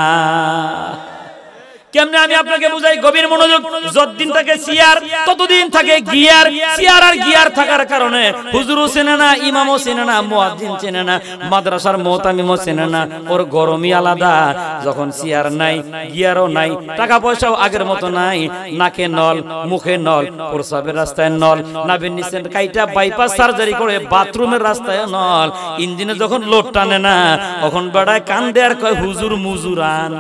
Speaker 1: কেমনে আমি আপনাকে বুঝাই, গভীর মনোযোগ। যতদিন থাকে সিয়ার ততদিন থাকে গিয়ার। সিয়ার আর গিয়ার থাকার কারণে হুজুরও চেনে না, ইমামও চেনে না, মুয়াজ্জিন চেনে না, মাদ্রাসার মুতামিমও চেনে না। ওর গরমই আলাদা। যখন সিয়ার নাই, গিয়ারও নাই, টাকা পয়সাও আগের মতো নাই, নাকে নল, মুখে নল, প্রসাবের রাস্তায় নল, নাভির নিচে কাইটা বাইপাস সার্জারি করে বাথরুমের রাস্তায় নল, ইঞ্জিনে যখন লোড টানে না তখন বেড়ায় কান্দে আর কয় হুজুর মুজুরান।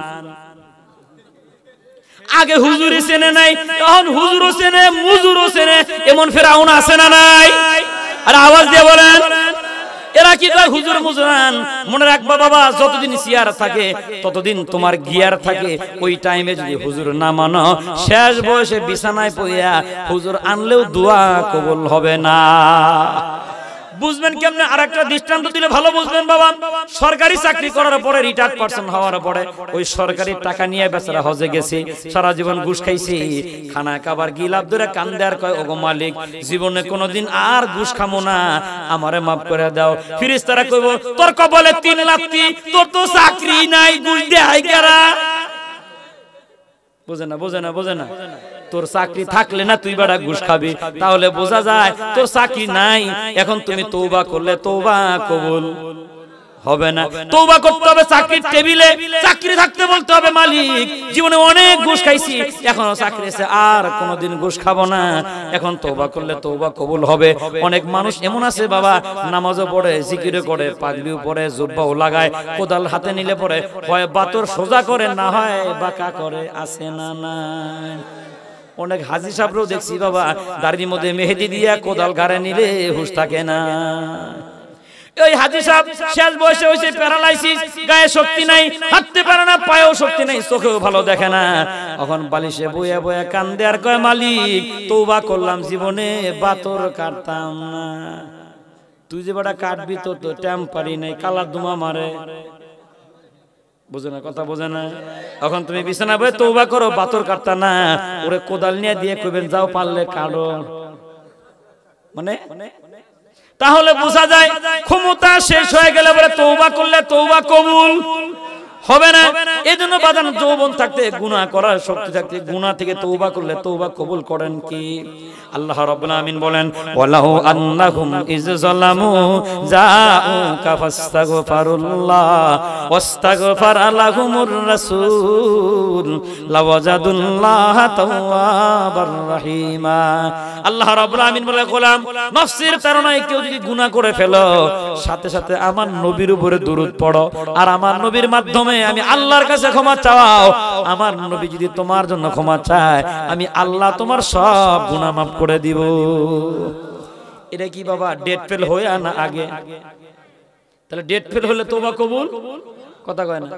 Speaker 1: আগে হুজুরি চেনে নাই, তখন হুজুরও চেনে, মুজুরও চেনে। এমন ফিরাউন আছে না নাই? আর আওয়াজ দিয়ে বলেন, এরা কি কয় হুজুর মুজুরান। মনে রাখবা বাবা, যতদিন সিয়ার থাকে ততদিন তোমার গিয়ার থাকে। ওই টাইমে যদি হুজুর না মানো, শেষ বয়সে বিছানায় পড়িয়া হুজুর আনলেও দোয়া কবুল হবে না। বুঝবেন কেমনে? আরেকটা দৃষ্টান্ত দিলে ভালো বুঝবেন বাবা। সরকারি চাকরি করার পরে রিটায়ার্ড পারসন হওয়ার পরে ওই সরকারি টাকা নিয়ে বেচারা হজে গেছে, সারা জীবন ঘুষ খাইছে, খানা খাবার গিলাপ ধরে কান্দে আর কয় ওগো মালিক, জীবনে কোনোদিন আর ঘুষ খামো না, আমারে মাফ করে দাও। ফেরেশতারা কইব তোর কবলে 3 লাখটি, তোর তো চাকরি নাই, ঘুষ দেয় কারা? বোঝে না, বোঝে না, বোঝে না। তোর চাকরি থাকলে না তুই বেড়া ঘুষ খাবি, তাহলে বোঝা যায় তোর চাকরি নাই। এখন তুমি তওবা করলে তওবা কবুল হবে না। তওবা করতে হবে চাকরির টেবিলে, চাকরি থাকতে বলতে হবে মালিক, জীবনে অনেক ঘুষ খাইছি, এখনো চাকরি আছে, আর কোনোদিন ঘুষ খাবো না। এখন তওবা করলে তওবা কবুল হবে। অনেক মানুষ এমন আছে বাবা, নামাজও পড়ে, জিকিরও করে, পাগড়িও পরে, জুব্বাও লাগায়, কোদাল হাতে নিলে পরে হয় বাতর সোজা করে, না হয় বাঁকা করে, আছে না নাই? অনেক হাজি সাহেবরাও দেখছি বাবা, দাড়ির মধ্যে মেহেদি দিয়া কোদাল গাড়ে নিলে হুঁশ থাকে না। ওই হাজি সাহেব শেষ বয়সে হয়েছে প্যারালাইসিস, গায়ে শক্তি নাই, হাঁটতে পারে না, পায়েও শক্তি নাই, চোখেও ভালো দেখে না। এখন বালিশে বইয়া বইয়া কান্দে আর কয় মালিক তওবা করলাম, জীবনে বাতর কাটতাম না। তুই যে বেটা কাটবি তো টেম্পারি নাই, কালার ধুমা মারে। বুঝে না কথা, বোঝে না। এখন তুমি বিছানা বয়ে তওবা করো, বাতর কাটতা না, ওরে কোদাল নিয়ে দিয়ে কইবেন যাও পারলে কাটো। মানে তাহলে বোঝা যায় ক্ষমতা শেষ হয়ে গেলে বলে তওবা করলে তওবা কবুল হবে না। এজন্য বাদান যৌবন থাকতে, গুনাহ করার শক্তি থাকতে, গুনাহ থেকে তওবা করলে তওবা কবুল করেন কি? আল্লাহ রাব্বুল আমিন বলেন ওয়ালাহু আন্নাহুম ইয যালামু জাউকা ফাস্তাগফিরুল্লাহ ওয়াস্তাগফারা লাহুমুর রাসূল লাওয়াজাদুল্লাহ তাওয়াবার রহিমা। আল্লাহ রাব্বুল আমিন বলে গোলাম, নফসের প্রেরণায় কেউ যদি গুনাহ করে ফেলো, সাথে সাথে আমার নবীর উপরে দরুদ পড়ো, আর আমার নবীর মাধ্যমে আমি আল্লাহর কাছে ক্ষমা চাও। আমার নবী যদি তোমার জন্য ক্ষমা চায়, আমি আল্লাহ তোমার সব গুনাহ মাফ করে দিব। এটা কি বাবা ডেট ফেল হয়ে না আগে? তাহলে ডেট ফেল হলে তওবা কবুল কথা কয় না।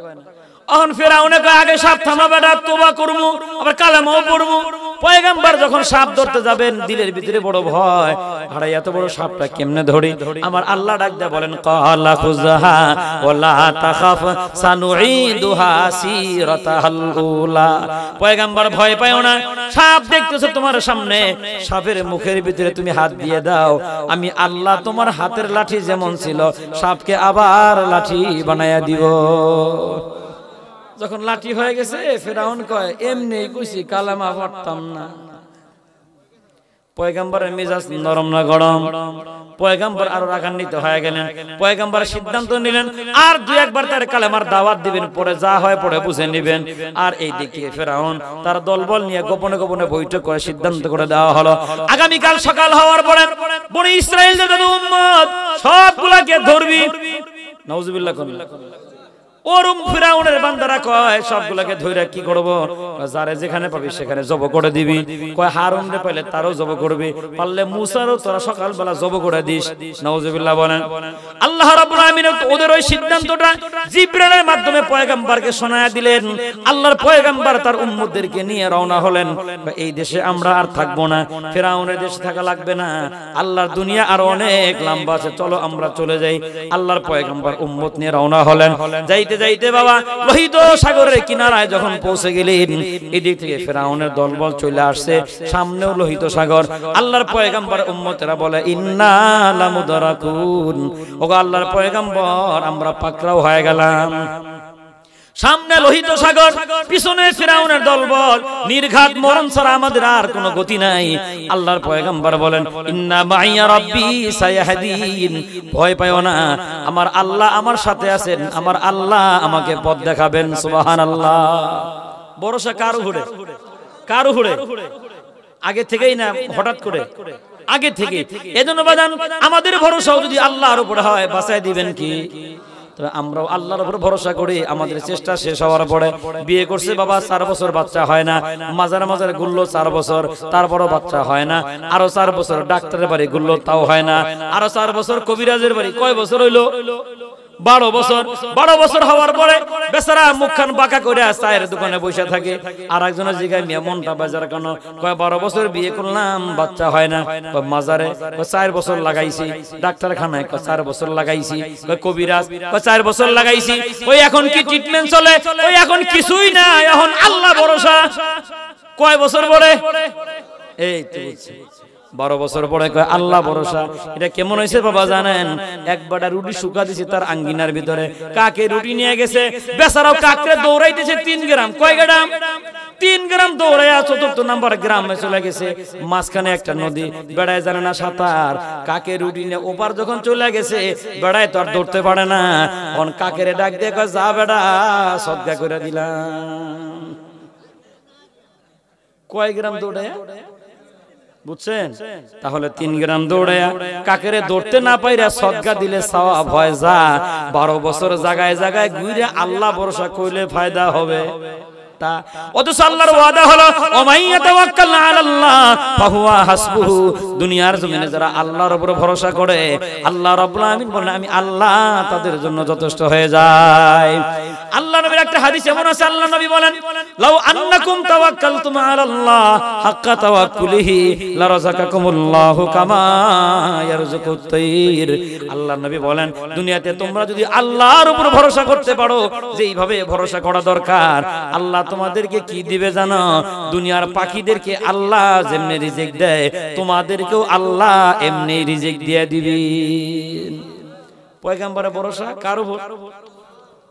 Speaker 1: এখন ফিরাউনে কয় আগে সাপ থামা বেটা, তওবা করমু, আবার কালেমাও পড়মু। পয়গম্বর যখন সাপ ধরতে যাবেন, দিলের ভিতরে বড় ভয়, আরে এত বড় সাপটা কেমনে ধরি? আমার আল্লাহ ডাক দেয়া বলেন ক্বালা খুযহা ওয়ালা তাখাফ সানুঈদুহা সিরাতাল উলা। পয়গম্বর ভয় পায়ও না, সাপ দেখতেছো তোমার সামনে, সাপের মুখের ভিতরে তুমি হাত দিয়ে দাও, আমি আল্লাহ তোমার হাতের লাঠি যেমন ছিল সাপকে আবার লাঠি বানায়া দিব। যখন লাঠি হয়ে গেছে ফিরাউন কয় এমনি কইছি কালেমা পড়তাম না। পয়গম্বরের মেজাজ নরম না গরম? পয়গম্বর আরো রাগান্বিত হয়ে গেলেন। পয়গম্বর সিদ্ধান্ত নিলেন আর দুই একবার তার কালেমার দাওয়াত দিবেন, পরে যা হয় পরে বুঝে নেবেন। আর এই দিকে ফিরাউন তার দলবল নিয়ে গোপনে গোপনে বৈঠক করে সিদ্ধান্ত করে দেওয়া হলো, আগামীকাল সকাল হওয়ার পরে বনি ইসরাইল যত উম্মত সবগুলাকে ধরবি। নাউজুবিল্লাহ। ওরম ফিরাউনের বান্দারা কয় সবগুলোকে ধইরা কি করব? যারে যেখানে পাবি সেখানে জব করে দিবি। কয় হারুনরে পাইলে তারও জব করবি, পারলে মুসারও তোরা সকালবেলা জব করে দিস। নাউজুবিল্লাহ বলেন। আল্লাহ রাব্বুল আমিন ওদের ওই সিদ্ধান্তটা জিবরাইলের মাধ্যমে পয়গম্বরকে শোনায়া দিলেন। আল্লাহর পয়গম্বর তার উম্মতদেরকে নিয়ে রওনা হলেন। এই দেশে আমরা আর থাকবো না, ফিরাউনের দেশে থাকা লাগবে না, আল্লাহর দুনিয়া আর অনেক লম্বা আছে, চলো আমরা চলে যাই। আল্লাহর পয়গম্বর উম্মত নিয়ে রওনা হলেন। যাইতে যাইতে বাবা লোহিত সাগরের কিনারায় যখন পৌঁছে গেলেন, এদিক থেকে ফিরাউনের দলবল চলে আসছে, সামনেও লোহিত সাগর। আল্লাহর পয়গম্বর উম্মতেরা বলে ইন্না লামুদরাকুন, ওগো আল্লাহর পয়গম্বর আমরা পাকড়াও হয়ে গেলাম। সামনে লোহিত সাগর, পিছনে ফিরাউনের দলবল, নির্ঘাত মরণ ছাড়া আমাদের আর কোনো গতি নাই। আল্লাহর পয়গম্বর বলেন ইন্না মাইয়া রাব্বি সায়াহদিন, ভয় পাইও না, আমার আল্লাহ আমার সাথে আছেন, আমার আল্লাহ আমাকে পথ দেখাবেন। সুবহানাল্লাহ। ভরসা কার উপরে? কার উপরে? আগে থেকেই না হঠাৎ করে? আগে থেকে। এজন্য বাজান আমাদের ভরসাও যদি আল্লাহর উপরে হয়, বাঁচায় দিবেন কি? তবে আমরাও আল্লাহর উপর ভরসা করি। আমাদের চেষ্টা শেষ হওয়ার পরে বিয়ে করছে বাবা, 4 বছর বাচ্চা হয় না, মাজারে মাজারে ঘুরলো 4 বছর, তারপরও বাচ্চা হয় না, আরো 4 বছর ডাক্তারের বাড়ি ঘুরলো তাও হয় না, আরো 4 বছর কবিরাজের বাড়ি, কয় বছর হইলো? 12 বছর। 12 বছর হওয়ার পরে বেচারা মুখখান বাঁকা করে চায়ের দোকানে বসে থাকে। আর একজনের জিগায় মিয়া মনটা বাজার কেন? কয় 12 বছর বিয়ে করলাম বাচ্চা হয় না। কয় মাজারে 4 বছর লাগাইছি, ডাক্তারখানায় 4 বছর লাগাইছি, কয় কবিরাজ 4 বছর লাগাইছি, ওই এখন কি ট্রিটমেন্ট চলে? ওই এখন কিছুই না, এখন আল্লাহ ভরসা। কয় বছর পরে? এই তো 12 বছর পরে কয় আল্লাহ ভরসা। এটা কেমন হয়েছে বাবা জানেন? এক বাটা রুটি শুকা দিছে তার আঙ্গিনার ভিতরে, কাকে রুটি নিয়ে গেছে, বেচারাও কাকরে দৌড়াইতেছে 3 গ্রাম। কয় গ্রাম? 3 গ্রাম দৌড়াইয়া 4th নাম্বার গ্রামে চলে গেছে। মাঝখানে একটা নদী, বেড়ায় জানে না সাঁতার, কাকে রুটি নিয়ে ওপার যখন চলে গেছে, বেড়ায় তো আর দৌড়তে পারে না। অন কাকেরে ডাক দিয়ে কয় যা বেড়া সদকা করে দিলাম। কয় গ্রাম দৌড়াইয়া? বুঝছেন? তাহলে 3 গ্রাম দৌড়ায়া কাকেরে দৌড়তে না পাইরা সদকা দিলে সওয়াব হয়। যা 12 বছর জায়গায় জায়গায় ঘুরে আল্লাহ ভরসা কইলে ফায়দা হবে। অথচ আল্লাহর ওয়াদা হলো ওমাইয়া তাওয়াক্কাল আলাল্লাহ ফাহুয়া হাসবুহু। দুনিয়ার জমিনে যারা আল্লাহর উপর ভরসা করে, আল্লাহ রাব্বুল আমিন বলেন আমি আল্লাহ তাদের জন্য যথেষ্ট হয়ে যায়। আল্লাহ নবীর একটা হাদিস এমন আছে, আল্লাহ নবী বলেন লাউ আন্নাকুম তাওয়াক্কালতুম আলাল্লাহ হাক্কা তাওয়াক্কুলিহি লারাযাকাকুমুল্লাহু কামা ইয়ারযুকুত তাইর। আল্লাহ নবী বলেন দুনিয়াতে তোমরা যদি আল্লাহর উপর ভরসা করতে পারো যেইভাবে ভরসা করা দরকার, আল্লাহ তোমাদেরকে কি দিবে জানো? দুনিয়ার পাখিদেরকে আল্লাহ যেমনি রিজিক দেয়, তোমাদেরকেও আল্লাহ এমনি রিজিক দিয়ে দিবেন। পয়গম্বরের ভরসা কার উপর?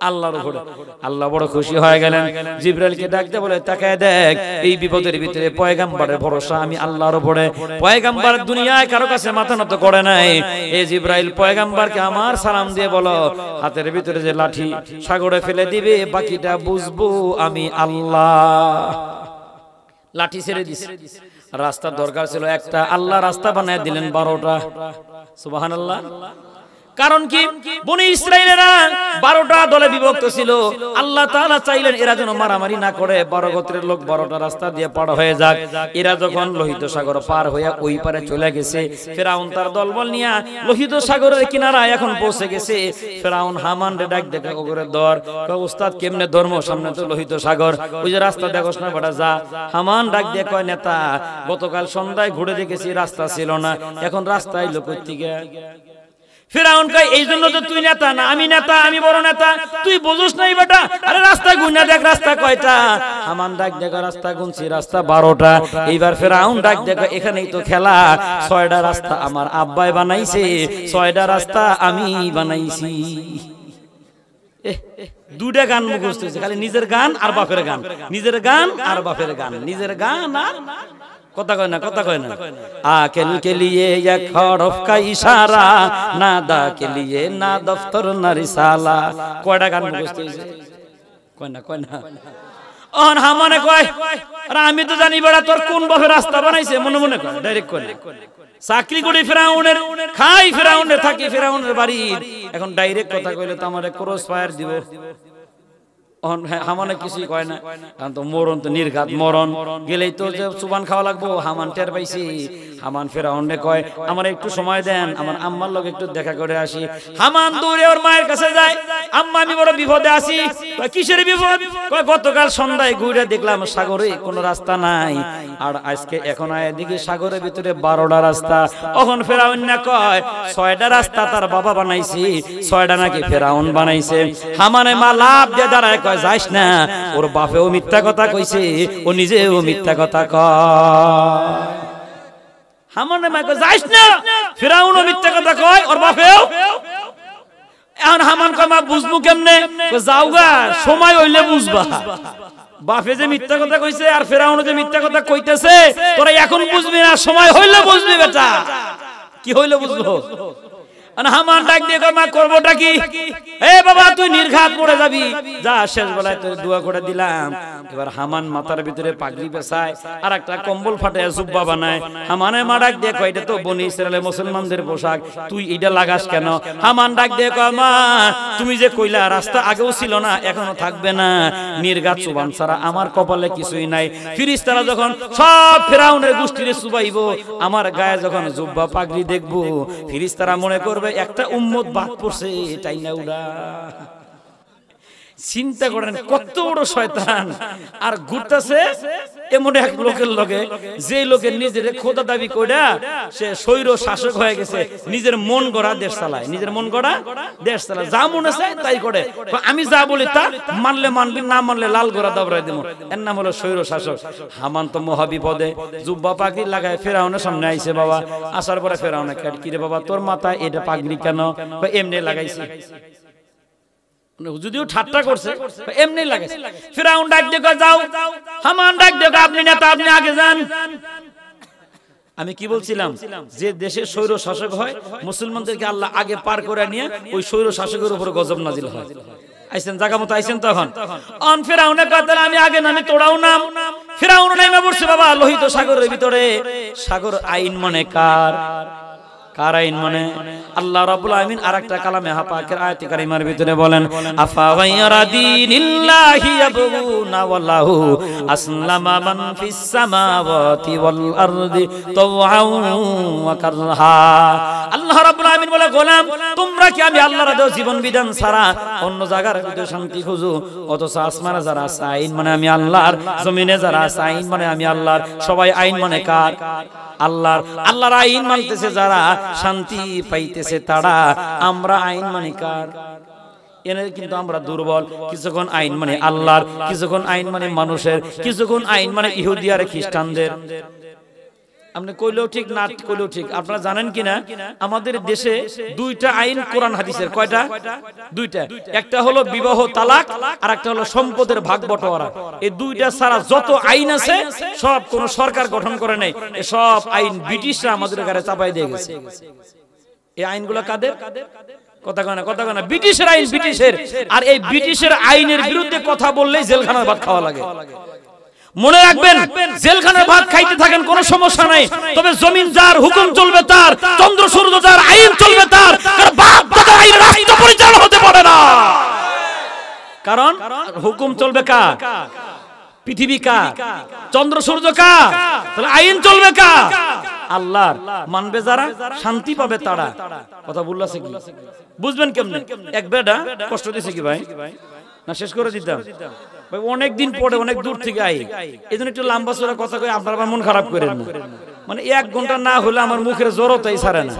Speaker 1: আল্লাহর উপরে। আল্লাহ বড় খুশি হয়ে গেলেন, জিবরাইলকে ডাকতে বলে তাকায় দেখ এই বিপদের ভিতরে পয়গম্বরের ভরসা আমি আল্লাহর উপরে। পয়গম্বর দুনিয়ায় কারো কাছে মাথা নত করে নাই। এই জিবরাইল পয়গম্বরকে আমার সালাম দিয়ে বলো হাতের ভিতরে যে লাঠি সাগরে ফেলে দিবে, বাকিটা বুঝবো আমি আল্লাহ। লাঠি ছেড়ে দিছে। রাস্তার দরকার ছিল একটা, আল্লাহ রাস্তা বানায় দিলেন 12টা। সুবহানাল্লাহ। কারণ কি? বনি ইসরাইলেরা 12টা দলে বিভক্ত ছিল। আল্লাহ তাআলা চাইলেন এরা যেন মারামারি না করে, 12 গোত্রের লোক 12টা রাস্তা দিয়ে পার হয়ে যাক। এরা যখন লোহিত সাগর পার হয়ে ওই পারে চলে গেছে, ফিরাউন তার দলবল নিয়ে লোহিত সাগরের কিনারায় এখন পৌঁছে গেছে। ফিরাউন হামানরে ডাক দেখে ওগরে দর, কয় ওস্তাদ কেমনে ধর্ম, সামনে তো লোহিত সাগর, ওই যে রাস্তা দেখোস না বড়া যা। হামান ডাক দিয়ে কয় নেতা গতকাল সন্ধ্যায় ঘুরে দেখেছি রাস্তা ছিল না, এখন রাস্তায় লোক থেকে। ফিরাউন কয় এই জন্য তো তুই নেতা না, আমি নেতা, আমি বড় নেতা, তুই বুঝোস নাই বেটা। আরে রাস্তা গুনা দেখ রাস্তা কয়টা। হামান ডাক দেখো রাস্তা গুনছি, রাস্তা 12টা। এইবার ফিরাউন ডাক দেখো এখানেই তো খেলা, 6টা রাস্তা আমার আব্বাই বানাইছে, 6টা রাস্তা আমি বানাইছি। দুটা গান মুখস্থ হয়েছে, খালি নিজের গান আর বাপের গান, নিজের গান আর বাপের গান, নিজের গান আর কথা কয় না, কথা কয় না। আকেল কে লিয়ে এক হরফ কা ইশারা, নাদা কে লিয়ে না দফতর না রিসালা। কয়টা গান মুখস্থ হয়েছে? কয় না, কয় না। অন হামানে কয় আরে আমি তো জানি বেড়া তোর কোন বাপের রাস্তা বানাইছে, মনে মনে কয়, ডাইরেক্ট কয় না। চাকরি করি ফিরাউনের, খাই ফিরাউনের, থাকি ফিরাউনের বাড়ি, এখন ডাইরেক্ট কথা কইলে তো আমারে ক্রস ফায়ার দিব। হামানে কিছুই কয় না, কারণ তো মরণ তো নির্ঘাত মরণ, গেলেই তো যে চুবান খাওয়া লাগবো। হামান টের পাইছি, হামান ফেরাউনে কয় আমার একটু সময় দেন, আমার আম্মার লোক একটু দেখা করে আসি। হামান দৌড়ে ওর মায়ের কাছে যায়, আম্মা আমি বড় বিপদে আছি। কিসের বিপদ? কয় গতকাল সন্ধ্যায় ঘুরে দেখলাম সাগরে কোনো রাস্তা নাই, আর আজকে এখন এদিকে সাগরের ভিতরে 12টা রাস্তা। তখন ফেরাউন না কয় 6টা রাস্তা তার বাবা বানাইছি, 6টা নাকি ফেরাউন বানাইছে। হামানে মা লাভ দিয়ে দাঁড়ায় কয় যাইস না, ওর বাপেও মিথ্যা কথা কইছে, ও নিজেও মিথ্যা কথা কয়। হামানে মা কয় যাইস না, ফেরাউনও মিথ্যা কথা কয়, ওর বাপেও। এখন হামান কয় মা বুঝবো কেমনে? যাওগা, সময় হইলে বুঝবা। বাপে যে মিথ্যা কথা কইছে আর ফেরাউন যে মিথ্যা কথা কইতেছে, তোরা এখন বুঝবি না, সময় হইলে বুঝবি বেটা। কি হইলে বুঝবো? হামান ডাক দিয়ে কয় মা করবোটা কি? এ বাবা তুই নির্ঘাত পড়ে যাবি, যা শেষ বেলায় তোর দোয়া করে দিলাম। এবার হামান মাথার ভিতরে পাগড়ি পেছায় আর একটা কম্বল ফাটায় জুব্বা বানায়। হামানে মা ডাক দিয়ে কয় এটা তো বনি ইসরায়েলের মুসলমানদের পোশাক, তুই এটা লাগাস কেন? হামান ডাক দিয়ে কয় মা তুমি যে কইলা রাস্তা আগেও ছিল না, এখনো থাকবে না, নির্ঘাত চুবান ছাড়া আমার কপালে কিছুই নাই। ফিরিস্তারা যখন সব ফেরাউনের গোষ্ঠীরে চুবাইবো, আমার গায়ে যখন জুব্বা পাগড়ি দেখবো, ফিরিস্তারা মনে করবে একটা উম্মত বাদ পড়ছে, এটাই না উড়া। চিন্তা করেন কত বড় শয়তান। আর ঘুরতেছে এমন এক লোকের লগে, যে লোকের নিজের খোদা দাবি কইরা সে স্বৈর শাসক হয়ে গেছে, নিজের মন গড়া দেশ চালায়, নিজের মন গড়া দেশ চালায়, যা মনে চায় তাই করে। আমি যা বলি তা মানলে মানবি, না মানলে লাল গোড়া দাবড়াই দেব। এর নাম হলো স্বৈর শাসক। হামান তো মহা বিপদে, জুব্বা পাগড়ি লাগায় ফেরাউনের সামনে আইছে। বাবা আসার পরে ফেরাউনে কাট, কিরে বাবা তোর মাথায় এটা পাগড়ি কেন? এমনি লাগাইছি। যদিও ঠাট্টা করছে, এমনি লাগাইছে। ফেরাউন ডাক দিয়ে কয় যাও। হামান ডাক দিয়ে আপনি নেতা, আপনি আগে যান। আমি কি বলছিলাম, যে দেশের স্বৈর শাসক হয় মুসলমানদেরকে আল্লাহ আগে পার করে নিয়ে ওই স্বৈর শাসকের উপর গজব নাজিল হয়। আইছেন জায়গা মতো আইছেন তখন। অন ফেরাউনের কথা আমি আগে নামি তোড়াও নাম। ফেরাউন নামে পড়ছে বাবা লোহিত সাগরের ভিতরে। সাগর আইন মানে কার? কার আইন মানে? আল্লাহ রাব্বুল আলামিন আরেকটা কালামে পাকের আয়াতে কারিমার ভিতরে বলেন আফা গায়রা দীনিল্লাহি ইয়াবগুনা ওয়াল্লাহু আসলামা মান ফিস সামাওয়াতি ওয়াল আরদি তাওআন ওয়া কারহা। আল্লাহ রাব্বুল আলামিন বলে গোলাম তোমরা কি আমি আল্লাহর দেওয়া জীবন বিধান ছাড়া অন্য জায়গার ভিতরে শান্তি খুঁজো? অথচ আসমানে যারা আছে আইন মানে আমি আল্লাহর, জমিনে যারা আছে আইন মানে আমি আল্লাহর। সবাই আইন মানে কার? আল্লাহর। আল্লাহর আইন মানতেছে যারা, শান্তি পাইতেছে তারা। আমরা আইন মানে কার? এনে কিন্তু আমরা দুর্বল। কিছুক্ষণ আইন মানে আল্লাহর, কিছুক্ষণ আইন মানে মানুষের, কিছুক্ষণ আইন মানে ইহুদি আর খ্রিস্টানদের। আপনি কইলেও ঠিক না কইলেও ঠিক। আপনারা জানেন কিনা আমাদের দেশে দুইটা আইন কোরআন হাদিসের। কয়টা? দুইটা। একটা হলো বিবাহ তালাক, আর একটা হলো সম্পদের ভাগ বটোয়ারা। এই দুইটা ছাড়া যত আইন আছে সব কোন সরকার গঠন করে নাই, সব আইন ব্রিটিশরা আমাদের গায়ে চাপাই দিয়ে গেছে। এই আইনগুলো কাদের? কথা কয় না, কথা কয় না। ব্রিটিশের আইন, ব্রিটিশের। আর এই ব্রিটিশের আইনের বিরুদ্ধে কথা বললেই জেলখানার ভাত খাওয়া লাগে। মনে রাখবেন, জেলখানার ভাত খাইতে থাকেন কোনো সমস্যা নাই, তবে জমিন যার হুকুম চলবে তার, চন্দ্র সূর্য যার আইন চলবে তার। কারণ বাপ দাদার আইন রাষ্ট্র পরিচালনা হতে পারে না। কারণ হুকুম চলবে কার? পৃথিবী কার? চন্দ্র সূর্য কার? তাহলে আইন চলবে কার? আল্লাহর। মানবে যারা, শান্তি পাবে তারা। কথা বললাছে কি? বুঝবেন কেমনে? এক বেটা কষ্ট দিছে কি ভাই? না শেষ করে দিতাম ভাই, অনেক দিন পরে অনেক দূর থেকে আই, এজন্য একটু লম্বা চড়া কথা কই, আপনার মন খারাপ করেন না। মানে 1 ঘন্টা না হলে আমার মুখের জড়তাই ছাড়ে না।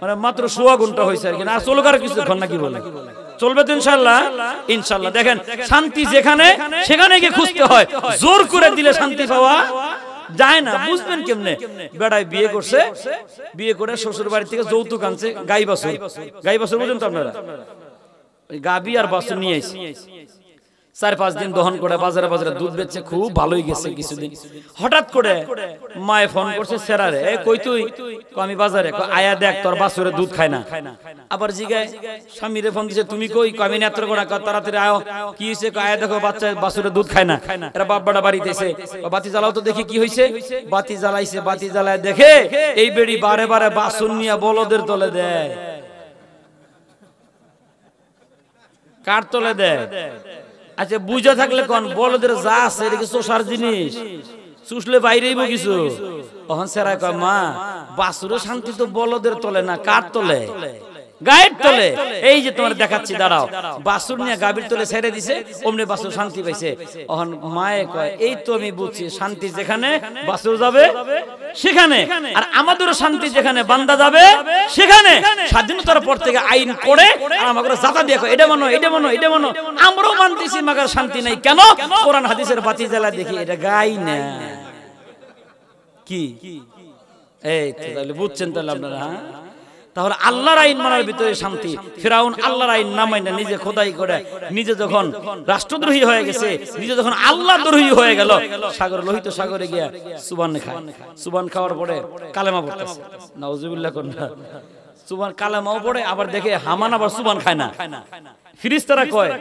Speaker 1: মানে মাত্র 1.5 ঘন্টা হয়েছে আর কি। না চলবে আর কিছুক্ষণ নাকি বলে চলবে তো ইনশাআল্লাহ। ইনশাআল্লাহ দেখেন শান্তি যেখানে সেখানে গিয়ে খুঁজতে হয়, জোর করে দিলে শান্তি পাওয়া যায় না। বুঝবেন কেমনে? বেড়ায় বিয়ে করছে, বিয়ে করে শ্বশুর বাড়ি থেকে যৌতুক আনছে গাই বাছুর। গাই বাছুর বুঝেন তো আপনারা? ওই গাবি আর বাছুর নিয়ে এসে 4-5 দিন দহন করে বাজারে বাজারে দুধ বেচছে, খুব ভালোই গেছে কিছুদিন। হঠাৎ করে মায়ে ফোন করছে সেরারে, এ কই তুই? আমি বাজারে। আয়া দেখ তোর বাছুরে দুধ খায় না। আবার জিগায় স্বামীরে ফোন দিছে, তুমি কই? আমি নেত্র কোনা, তাড়াতাড়ি আয়। কি হয়েছে? আয়া দেখো বাচ্চা বাছুরে দুধ খায় না। এরা বাপবাড়া বাড়িতে এসে বাতি জ্বালাও তো দেখি কি হয়েছে। বাতি জ্বালাইছে, বাতি জ্বালায় দেখে এই বেড়ি বারে বারে বাছুর নিয়ে বলদের তলে দেয়। কার তলে দেয়? আচ্ছা বুঝা থাকলে কোন বলদের যা আছে এটা কি চোষার জিনিস, চুষলে বাইরেইব কিছু। তখন সেরাই কয় মা বাছুরের শান্তি তো বলদের তোলে না, কার তোলে? গায়ের তোলে। এই যে তোমার দেখাচ্ছি দাঁড়াও, বাছুর নিয়ে গাভীর তোলে ছেড়ে দিছে, অমনি বাছুর শান্তি পাইছে। তখন মায়ে কয় এই তো আমি বুঝছি, শান্তি যেখানে বাছুর যাবে সেখানে, আর আমাদেরও শান্তি যেখানে বান্দা যাবে সেখানে। স্বাধীনতার পর থেকে আইন করে আর আমাকে জাতা দিয়ে কয় এটা মানো, এটা মানো, এটা মানো। আমরাও মানতেছি, মাগার শান্তি নাই কেন? কোরআন হাদিসের বাতি জ্বালা দেখি এটা গাই না কি? এই তো তাহলে বুঝছেন তাহলে আপনারা। হ্যাঁ, তাহলে আল্লাহর আইন মানার ভিতরে শান্তি। ফিরাউন আল্লাহর আইন না মাইনা নিজে খোদাই করে, নিজে যখন রাষ্ট্রদ্রোহী হয়ে গেছে, নিজে যখন আল্লাহ দ্রোহী হয়ে গেল, সাগর লোহিত সাগরে গিয়া সুবহান খায়। সুবহান খাওয়ার পরে কালেমা পড়তেছে, নাউজুবিল্লাহ কোনটা সুবহান কালেমাও পড়ে, আবার দেখে হামান আবার সুবহান খায় না। ফেরেশতারা কয়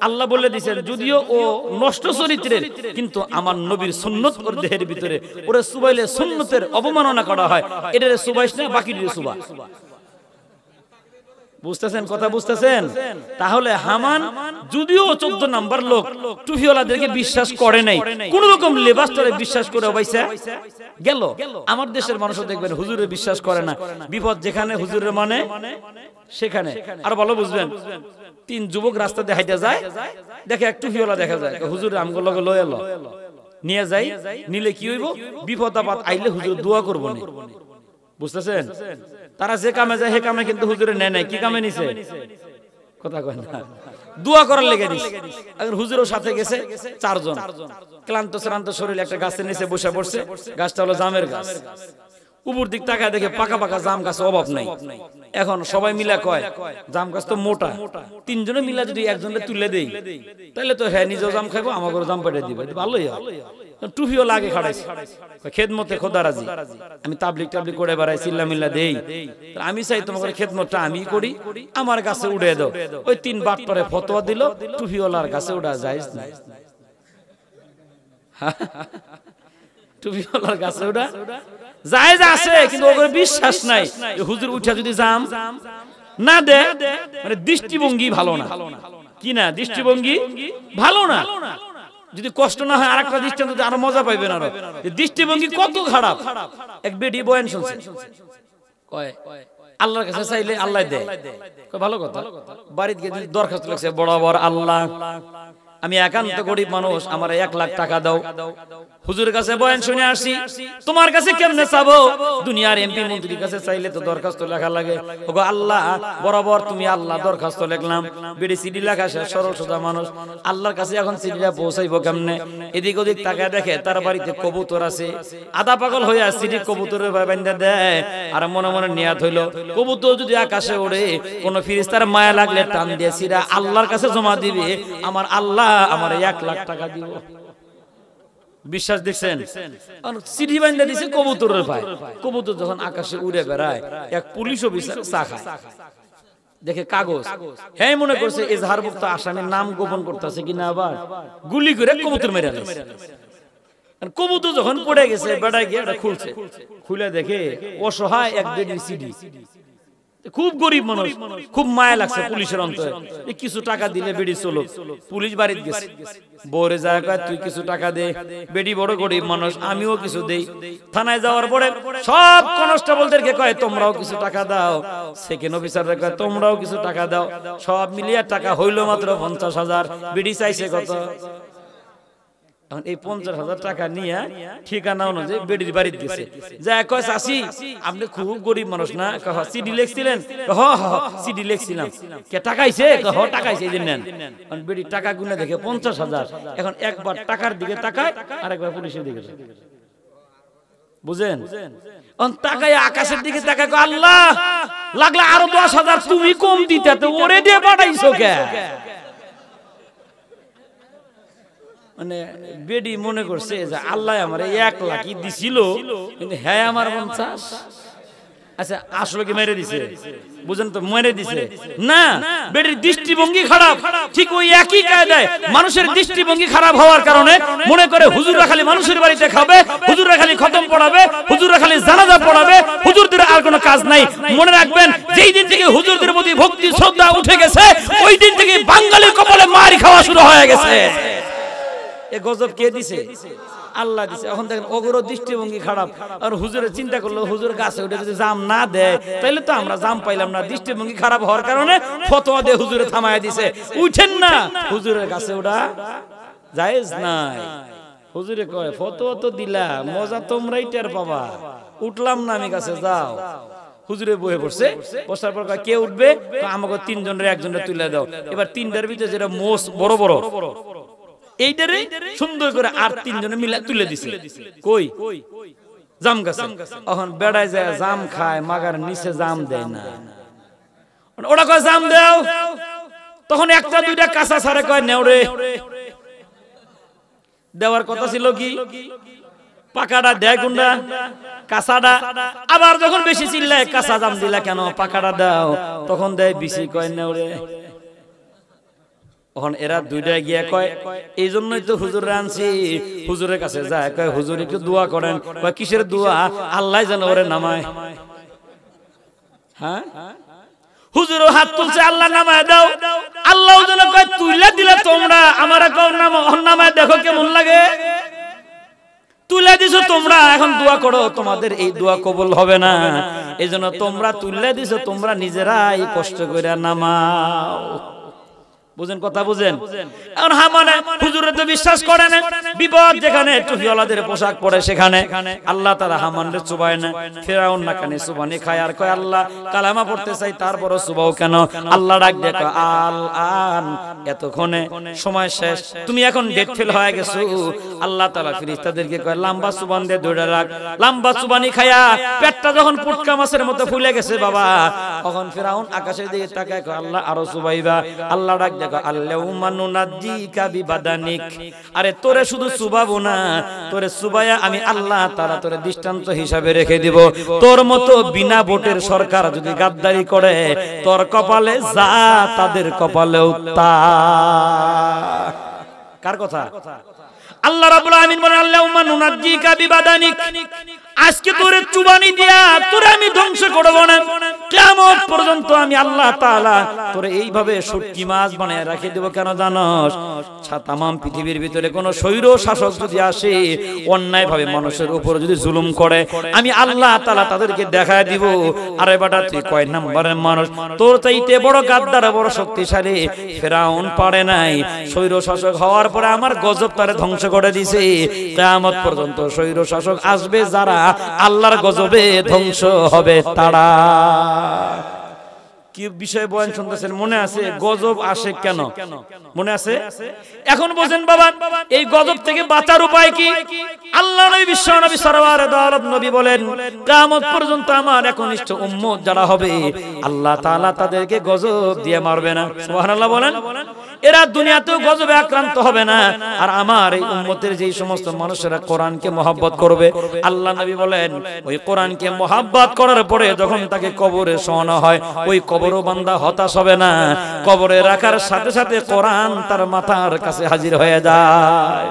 Speaker 1: আল্লাহ বলে দিয়েছেন যদিও ও নষ্ট চরিত্রের, কিন্তু আমার নবীর সুন্নত ওর দেহের ভিতরে, ওরে সুবাইলে সুন্নতের অবমাননা করা হয়, এটারে সুবাইস না, বাকিটিরে সুবা। বুঝতেছেন কথা? বুঝতেছেন? তাহলে হামান যদিও 14 নাম্বার লোক, টুফিওয়ালাদেরকে বিশ্বাস করে নাই, কোন রকম লেবাসটারে বিশ্বাস করে বাইসা গেল। আমার দেশের মানুষও দেখবেন হুজুরে বিশ্বাস করে না, বিপদ যেখানে হুজুরের মানে সেখানে। আর ভালো বুঝবেন, 3 যুবক রাস্তা দিয়ে হাইটা যায়, দেখে এক টুফিওয়ালা দেখা যায়, হুজুর আমগো লগে লয়ে এলো, নিয়ে যাই, নিলে কি হইব? বিপদ আপদ আইলে হুজুর দোয়া করবো না। বুঝতেছেন? তারা যে কামে যায় হে কামে কিন্তু হুজুরে নেয় নাই। কি কামে নিছে? কথা কয় না, দোয়া করার লেগে দিছে। আর হুজুরের সাথে গেছে 4 জন, ক্লান্ত শ্রান্ত শরীর একটা গাছের নিচে বসে পড়ছে। গাছটা হলো জামের গাছ। উপর দিক তাকায় দেখে পাকা পাকা জাম গাছ অভাব নাই। এখন সবাই মিলা কয় জাম গাছ তো মোটা, 3 জনে মিলা যদি একজনে তুলে দেই তাহলে তো হ্যাঁ নিজেও জাম খাইবো, আমাকেও জাম পেটে দিবে, ভালোই হয়। টুপিও লাগে খাড়াইছে, খেদমতে খোদা রাজি। আমি তাবলিগ টাবলিগ করে বেড়াই, চিল্লা মিল্লা দেই, আমি চাই তোমাকে খেদমতটা আমি করি, আমার গাছে উড়ে দাও। ওই 3 বাট পরে ফতোয়া দিল টুপিওয়ালার গাছে উড়া যায় না। টুপিওয়ালার গাছে উড়া জায়েজ আছে, কিন্তু ওদের বিশ্বাস নাই। হুজুর উঠা যদি জাম না দে, মানে দৃষ্টিভঙ্গি ভালো না। কি না? দৃষ্টিভঙ্গি ভালো না। যদি কষ্ট না হয় আরেকটা দৃষ্টান্ত আরো মজা পাইবেন। আরো দৃষ্টিভঙ্গি কত খারাপ। এক বেটি বয়ান শুনছে, কয় আল্লাহর কাছে চাইলে আল্লাহ দেয়। ভালো কথা। বাড়িতে গিয়ে দরখাস্ত লাগছে, বরাবর আল্লাহ আমি একান্ত গরিব মানুষ, আমার 1 লাখ টাকা দাও। হুজুরের কাছে বয়ান শুনে আসি, তোমার কাছে কেমনে চাবো? দুনিয়ার এমপি মন্ত্রীর কাছে চাইলে তো দরখাস্ত লেখা লাগে। ওগো আল্লাহ বরাবর তুমি আল্লাহ দরখাস্ত লিখলাম, বেড়ি সিডি লেখা শেষ, সরল সোজা মানুষ, আল্লাহর কাছে এখন সিডিটা পৌঁছাইবো কেমনে? এদিক ওদিক তাকায় দেখে তার বাড়িতে কবুতর আছে, আধা পাগল হইয়া সিডি কবুতরের বান্ধা দেয়। আর মনে মনে নিয়াত হইল কবুতর যদি আকাশে ওড়ে, কোন ফেরেশতার মায়া লাগলে টান দিয়ে সিরা আল্লাহর কাছে জমা দিবে, আমার আল্লাহ আমার 1 লাখ টাকা দিব। বিশ্বাস দেখছেন? সিডি বান্ধা দিছে কবুতরের পায়। কবুতর যখন আকাশে উড়ে বেড়ায়, এক পুলিশ অফিসার চা খায়, দেখে কাগজ, হ্যাঁ মনে করছে এজাহারভুক্ত আসামির নাম গোপন করতেছে কিনা, আবার গুলি করে কবুতর মেরে ফেলেছে। কবুতর যখন পড়ে গেছে, বেড়ায় গিয়ে এটা খুলছে, খুলে দেখে অসহায় এক বেডির সিডি। খুব গরিব মানুষ, খুব মায়া লাগছে পুলিশের অন্তরে। কিছু টাকা দিলে বেডি চলো। পুলিশ বাড়িতে গেছে, বউরে যায় কয় তুই কিছু টাকা দে। বেডি বড় গরিব মানুষ, আমিও কিছু দেই। থানায় যাওয়ার পরে সব কনস্টেবলদেরকে কয় তোমরাও কিছু টাকা দাও। সেকেন্ড অফিসাররা কয় তোমরাও কিছু টাকা দাও। সব মিলিয়ে টাকা হইল মাত্র 50,000। বেডি চাইছে কত? এখন এই 50,000 টাকা নিয়ে ঠিকানা অনুযায়ী বেডির বাড়িতে গেছে। যা কয় চাচি আপনি খুব গরিব মানুষ না? সিডি লিখছিলেন? সিডি লিখছিলাম। কে টাকাইছে? টাকাইছে, এই যে নেন। বেডি টাকা গুনে দেখে 50,000। এখন একবার টাকার দিকে তাকায়, আর একবার পুলিশের দিকে। বুঝেন? তাকায় আকাশের দিকে তাকায়, আল্লাহ লাগলে আরো 10,000 তুমি কম দিতে, তো ওরে দিয়ে পাঠাইছো কে? মানে বেডি মনে করছে যে আল্লাহ আমার 1 লাখ দিছিল, কিন্তু হ্যাঁ আমার 50। আচ্ছা আসলে কি মেরে দিছে? বুঝেন তো, মেরে দিছে না। বেডির দৃষ্টিভঙ্গি খারাপ। ঠিক ওই একই কায়দায় মানুষের দৃষ্টিভঙ্গি খারাপ হওয়ার কারণে মনে করে হুজুররা খালি মানুষের বাড়িতে খাবে, হুজুররা খালি খতম পড়াবে, হুজুররা খালি জানাজা পড়াবে, হুজুরদের আর কোনো কাজ নাই। মনে রাখবেন, যেই দিন থেকে হুজুরদের প্রতি ভক্তি শ্রদ্ধা উঠে গেছে, ওই দিন থেকে বাঙালির কপালে মার খাওয়া শুরু হয়ে গেছে। এ গজব কে দিছে? আল্লাহ দিছে। এখন দেখেন ওগুলো দৃষ্টিভঙ্গি খারাপ। আর হুজুরের চিন্তা করলো হুজুর গাছে উঠে যদি জাম না দেয় তাহলে তো আমরা জাম পাইলাম না। দৃষ্টিভঙ্গি খারাপ হওয়ার কারণে ফতোয়া দিয়ে হুজুরে থামায় দিছে, উঠেন না, হুজুরের গাছে ওঠা জায়েজ নাই। হুজুরে কয় ফতোয়া তো দিলা, মজা তোমরাই টের পাবা, উঠলাম না আমি গাছে, যাও। হুজুরে বয়ে পড়ছে, বসার পর কে উঠবে? আমাকে তিনজনের একজনের তুলে দাও। এবার তিনটার ভিতরে যেটা মোষ বড় বড় এইটারে সুন্দর করে আর তিনজনে মিলে তুলে দিছে। কই? জাম গাছে। এখন বেড়ায় যায় জাম খায়, মাগার নিচে জাম দেয় না। ওরা কয় জাম দাও, তখন একটা দুইটা কাঁচা ছাড়ে কয় নেওরে। দেওয়ার কথা ছিল কি পাকাটা দেয় কোনটা? কাঁচাটা। আবার যখন বেশি চিল্লায় কাঁচা জাম দিলা কেন, পাকাটা দাও, তখন দেয় বিসি, কয় নেওরে। এখন এরা দুইটা গিয়ে কয় এই জন্যই তো হুজুরে আনছি। হুজুরের কাছে যায়, কয় হুজুর একটু দোয়া করেন। কয় কিসের দোয়া? আল্লাহ যেন ওরে নামায়। হ্যাঁ, হুজুরও হাত তুলছে, আল্লাহ নামায় দাও। আল্লাহ যেন কয় তুইলা দিলে তোমরা, আমার কও নামায় দেখো কেমন লাগে। তুলে দিছো তোমরা, এখন দোয়া করো, তোমাদের এই দোয়া কবুল হবে না। এই জন্য তোমরা তুলে দিছো, তোমরা নিজেরাই কষ্ট করে নামাও। বুঝেন কথা? বুঝেন? এখন হামানে হুজুরে তো বিশ্বাস করে না। বিপদ যেখানে টুপিওয়ালাদের পোশাক পরে সেখানে আল্লাহ তাআলা হামানরে চুবায় না। ফিরাউন না কানে চুবানি খায় আর কয় আল্লাহ কালামা পড়তে চাই তারপরও চুবাও কেন? আল্লাহ ডাক দেয় আল আন, এতক্ষণে সময় শেষ, তুমি এখন ডেট ফেল হয়ে গেছো। আল্লাহ তাআলা ফেরেশতাদেরকে কয় লম্বা চুবান দিয়ে ধরে রাখ। লম্বা চুবানি খায়া পেটটা যখন পুটকা মাছের মতো ফুলে গেছে বাবা, তখন ফিরাউন আকাশের দিকে তাকায় কয় আল্লাহ আরো চুবাইবা। আল্লাহ ডাক আরে তোরে শুধু চুবাবো না, তোরে চুবাইয়া আমি আল্লাহ তাআলা তোরে দৃষ্টান্ত হিসাবে রেখে দিব। তোর মতো বিনা ভোটের সরকার যদি গাদ্দারি করে, তোর কপালে যা তাদের কপালেও তা। কার কথা? আল্লাহ রাব্বুল আলামিন বলেন আল্লাহুম্মা নুনাজ্জিকা বিবাদানিক, আজকে তোরে চুবানি দিয়া তোরে আমি ধ্বংস করব না, কিয়ামত পর্যন্ত আমি আল্লাহ তাআলা তোরে এইভাবে শুটকি মাছ বানায় রেখে দেব। কেন জানোস? তামাম পৃথিবীর ভিতরে কোন স্বৈর শাসক যদি আসে অন্যায় ভাবে মানুষের উপর যদি জুলুম করে, আমি আল্লাহ তাআলা তাদেরকে দেখায় দিব আরে বেটা তুই কয় নম্বরের মানুষ, তোর চাইতে বড় গাদ্দার বড় শক্তিশালী ফিরাউন পারে নাই। স্বৈর শাসক হওয়ার পরে আমার গজব তারে ধ্বংস করে দিয়েছে। কিয়ামত পর্যন্ত স্বৈর শাসক আসবে যারা আল্লাহর গজবে ধ্বংস হবে তারা। কি বিষয় বয়ান শুনতেছেন? মনে আছে গজব আসে কেন? মনে আছে? এখন বোঝেন বাবা, এই গজব থেকে বাঁচার উপায় কি? আল্লাহ নবী বিশ্ব নবী সরওয়ারে দো আলম নবী বলেন কিয়ামত পর্যন্ত আমার একনিষ্ঠ উম্মত যারা হবে আল্লাহ তাআলা তাদেরকে গজব দিয়ে মারবে না। সুবহানাল্লাহ বলেন। এরা দুনিয়াতেও গজবে আক্রান্ত হবে না। আর আমার এই উম্মতের যেই সমস্ত মানুষেরা কোরআনকে মহব্বত করবে, আল্লাহ নবী বলেন ওই কোরআনকে মহব্বত করার পরে যখন তাকে কবরে শোয়ানো হয়, ওই কবরও বান্দা হতাশ হবে না। কবরে রাখার সাথে সাথে কোরআন তার মাথার কাছে হাজির হয়ে যায়।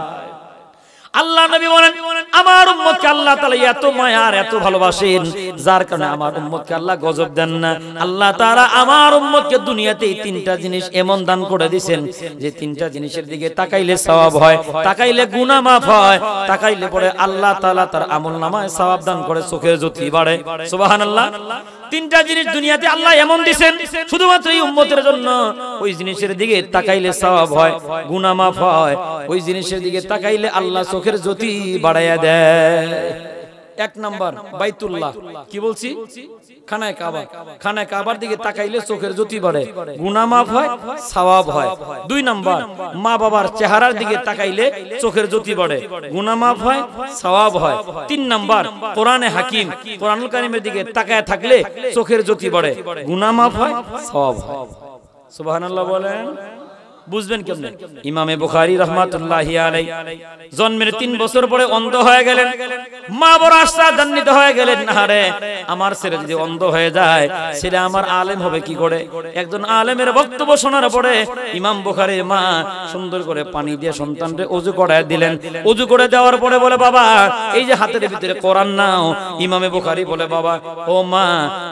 Speaker 1: আল্লাহ নবী বলেন আমার উম্মতকে আল্লাহ তাআলা এত মায়া আর এত ভালোবাসেন, যার কারণে আমার উম্মতকে আল্লাহ গজব দেন না। আল্লাহ তাআলা আমার উম্মতকে দুনিয়াতে তিনটা জিনিস এমন দান করে দিবেন যে তিনটা জিনিসের দিকে তাকাইলে সওয়াব হয়, তাকাইলে গুনাহ মাফ হয়, তাকাইলে পরে আল্লাহ তাআলা তার আমলনামায় সওয়াব দান করে, চোখের জ্যোতি বাড়ে। সুবহানাল্লাহ। তিনটা জিনিস দুনিয়াতে আল্লাহ এমন দিবেন শুধুমাত্র এই উম্মতের জন্য। ওই জিনিসের দিকে তাকাইলে সওয়াব হয়, গুনাহ মাফ হয়, ওই জিনিসের দিকে তাকাইলে আল্লাহ চোখের জ্যোতি বাড়াইয়া দেয়। এক নাম্বার বাইতুল্লাহ, কি বলছি? খানায় কাবা। খানায় কাবার দিকে তাকাইলে চোখের জ্যোতি বাড়ে, গুনাহ মাফ হয়, সওয়াব হয়। দুই নাম্বার মা বাবার চেহারার দিকে তাকাইলে চোখের জ্যোতি বাড়ে, গুনাহ মাফ হয়, সওয়াব হয়। তিন নাম্বার কোরআনে হাকিম, কোরআনুল কারীমের দিকে তাকায় থাকলে চোখের জ্যোতি বাড়ে, গুনাহ মাফ হয়, সওয়াব হয়। সুবহানাল্লাহ বলেন। বুঝবেন কেমনে? ইমামে বুখারী রাহমাতুল্লাহি আলাইহি জন্মের 3 বছর পরে অন্ধ হয়ে গেলেন। মা বড় আশ্চর্যান্বিত হয়ে গেলেন, আরে আমার ছেলে যদি অন্ধ হয়ে যায় ছেলে আমার আলেম হবে কি করে? একজন আলেমের বক্তব্য শোনার পরে ইমাম বুখারীর মা সুন্দর করে পানি দিয়ে সন্তানকে ওযু করায় দিলেন। ওযু করে দেওয়ার পরে বলে বাবা এই যে হাতের ভিতরে কোরআন নাও। ইমামে বুখারী বলে বাবা ও মা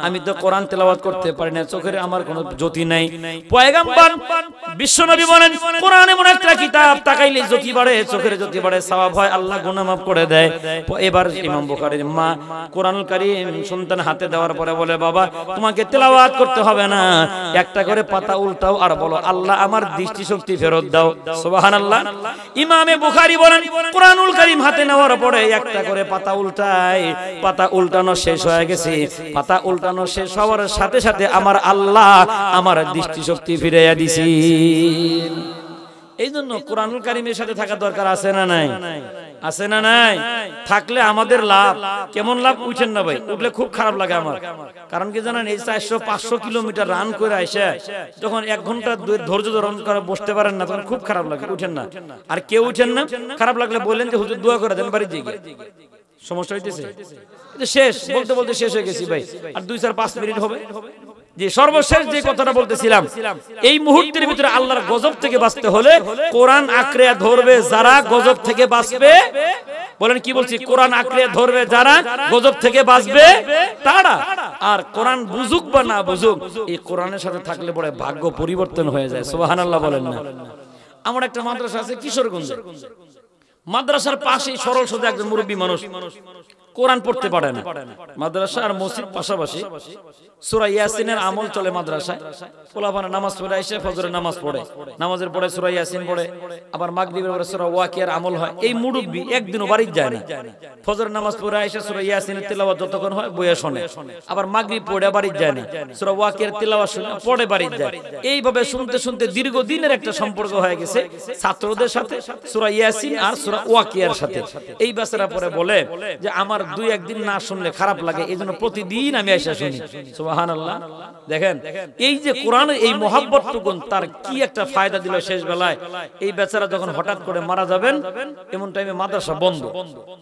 Speaker 1: আমি তো কোরআন তেলাওয়াত করতে পারি না, চোখের আমার কোনো জ্যোতি নাই। পয়গম্বর বিশ্বনবী বিশ্বনবী বলেন কোরআন এমন একটা কিতাব তাকাইলে জ্যোতি বাড়ে, চোখের জ্যোতি বাড়ে, সওয়াব হয়, আল্লাহ গুনাহ মাফ করে দেয়। এবার ইমাম বুখারীর মা কোরআনুল কারীম সন্তান হাতে দেওয়ার পরে বলে, বাবা তোমাকে তেলাওয়াত করতে হবে না, একটা করে পাতা উল্টাও আর বলো আল্লাহ আমার দৃষ্টিশক্তি ফেরত দাও। সুবহানাল্লাহ। ইমামে বুখারী বলেন কোরআনুল কারীম হাতে নেওয়ার পরে একটা করে পাতা উল্টায়, পাতা উল্টানো শেষ হয়ে গেছে, পাতা উল্টানো শেষ হওয়ার সাথে সাথে আমার আল্লাহ আমার দৃষ্টিশক্তি ফিরাইয়া দিছি। এই জন্য কোরআনুল কারীমের সাথে থাকা দরকার আছে না নাই? আছে না নাই? থাকলে আমাদের লাভ। কেমন লাভ? উঠেন না ভাই, উঠলে খুব খারাপ লাগে আমার। কারণ কি জানেন, এই 400-500 কিলোমিটার রান করে আইসা যখন 1 ঘন্টা ধৈর্য ধারণ করে বসতে পারেন না, তখন খুব খারাপ লাগে। উঠেন না। আর কেউ উঠেন না, খারাপ লাগলে বললেন যে হুজুর দোয়া করে দেন বাড়ি থেকে। সমস্যা হইতেছে শেষ বলতে বলতে শেষ হয়ে গেছি ভাই, আর 2-4-5 মিনিট হবে। যে সর্বশেষ যে কথাটা বলতেছিলাম, এই মুহূর্তের ভিতরে আল্লাহর গজব থেকে বাঁচতে হলে কোরআন আঁকড়ে ধরবে যারা গজব থেকে বাঁচবে। বলেন কি বলছি? কোরআন আঁকড়ে ধরবে যারা গজব থেকে বাঁচবে তারা। আর কোরআন বুঝুক বা না বুঝুক, এই কোরআনের সাথে থাকলে পরে ভাগ্য পরিবর্তন হয়ে যায়। সুবহানাল্লাহ বলেন না? আমার একটা মাদ্রাসা আছে কিশোরগঞ্জে, মাদ্রাসার পাশেই সরল সোজা একজন মুরব্বী মানুষ, কোরআন পড়তে পারে না। মাদ্রাসা আর মসজিদ পাশাপাশি, সূরা ইয়াসিনের আমল চলে মাদ্রাসায়। পোলাপানা নামাজ পড়ে এসে ফজরের নামাজ পড়ে, নামাজের পরে সূরা ইয়াসিন পড়ে, আবার মাগরিবের পরে সূরা ওয়াকিয়ার আমল হয়। এই মুরব্বী একদিনও বাড়ি যায় না। ফজরের নামাজ পড়ে এসে সূরা ইয়াসিনের তেলাওয়াত যতক্ষণ হয় বইয়া শোনে, আবার মাগরিব পড়ে বাড়ি যায় না, সূরা ওয়াকিয়ার তেলাওয়াত শুনে পড়ে বাড়ি যায়। এইভাবে শুনতে শুনতে দীর্ঘদিনের একটা সম্পর্ক হয়ে গেছে ছাত্রদের সাথে, সূরা ইয়াসিন আর সূরা ওয়াকিয়ার সাথে। এই বেচারা পরে বলে যে আমার 2-1 দিন না শুনলে খারাপ লাগে, এইজন্য প্রতিদিন আমি এসে শুনি। সুবহানাল্লাহ। দেখেন এই যে কোরআনের এই মহব্বতটুকু তার কি একটা ফায়দা দিল শেষ বেলায়। এই বেচারা যখন হঠাৎ করে মারা যাবেন, এমন টাইমে মাদ্রাসা বন্ধ।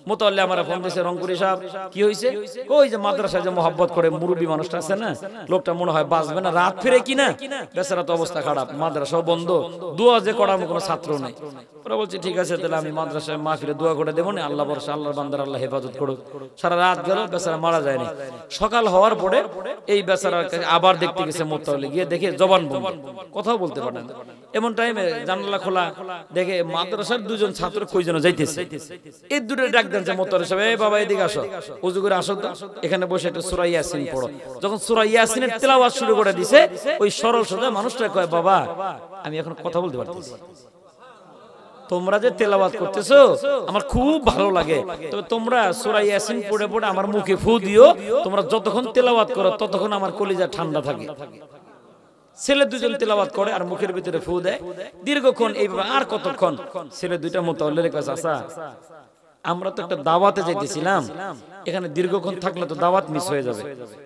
Speaker 1: মুতাল্লি আমার ফোন দিয়েছে, রংপুরি সাহেব কি হয়েছে? ওই যে মাদ্রাসায় যে মহব্বত করে মুরব্বী মানুষটা আছে না, লোকটা মনে হয় বাঁচবে না, রাত ফিরে কিনা। বেচারা তো অবস্থা খারাপ, মাদ্রাসাও বন্ধ, দোয়া যে করার কোনো ছাত্র নেই। ওরা বলছে ঠিক আছে তাহলে আমি মাদ্রাসায় মাহফিলে দোয়া করে দেবো না, আল্লাহ ভরসা, আল্লাহর বান্দার আল্লাহ হেফাজত করুক। সারা রাত গেল, বেচারা মারা যায়নি। সকাল হওয়ার পরে এই বেচারার কাছে আবার দেখতে গেছে মুতাল্লি, গিয়ে দেখে জবান বন্ধ, কথাও বলতে পারে না। এমন টাইমে জানালা খোলা দেখে মাদ্রাসার 2জন ছাত্র কই যেন যাইতেছে। এই দুটো ডাক দেনছে মুতাল্লি সাহেব, এই বাবা এদিকে আসো, ওযু করে আসো তো, এখানে বসে একটু সূরা ইয়াসিন পড়ো। যখন সূরা ইয়াসিনের তেলাওয়াত শুরু করে দিছে, ওই সরল সোজা মানুষটা কয়, বাবা আমি এখন কথা বলতে পারতেছি, তোমরা যে তেলাওয়াত করতেছো আমার খুব ভালো লাগে, তবে তোমরা সূরা ইয়াসিন পড়ে পড়ে আমার মুখে ফু দিও, তোমরা যতক্ষণ তেলাওয়াত করো ততক্ষণ আমার কলিজা ঠান্ডা থাকে। ছেলে 2জন তেলাওয়াত করে আর মুখের ভিতরে ফু দেয় দীর্ঘক্ষণ। এইভাবে আর কতক্ষণ? ছেলে 2টা মুতাওয়াল্লির কাছে, আচ্ছা আমরা তো একটা দাওয়াতে যাইতেছিলাম, এখানে দীর্ঘক্ষণ থাকলে তো দাওয়াত মিস হয়ে যাবে।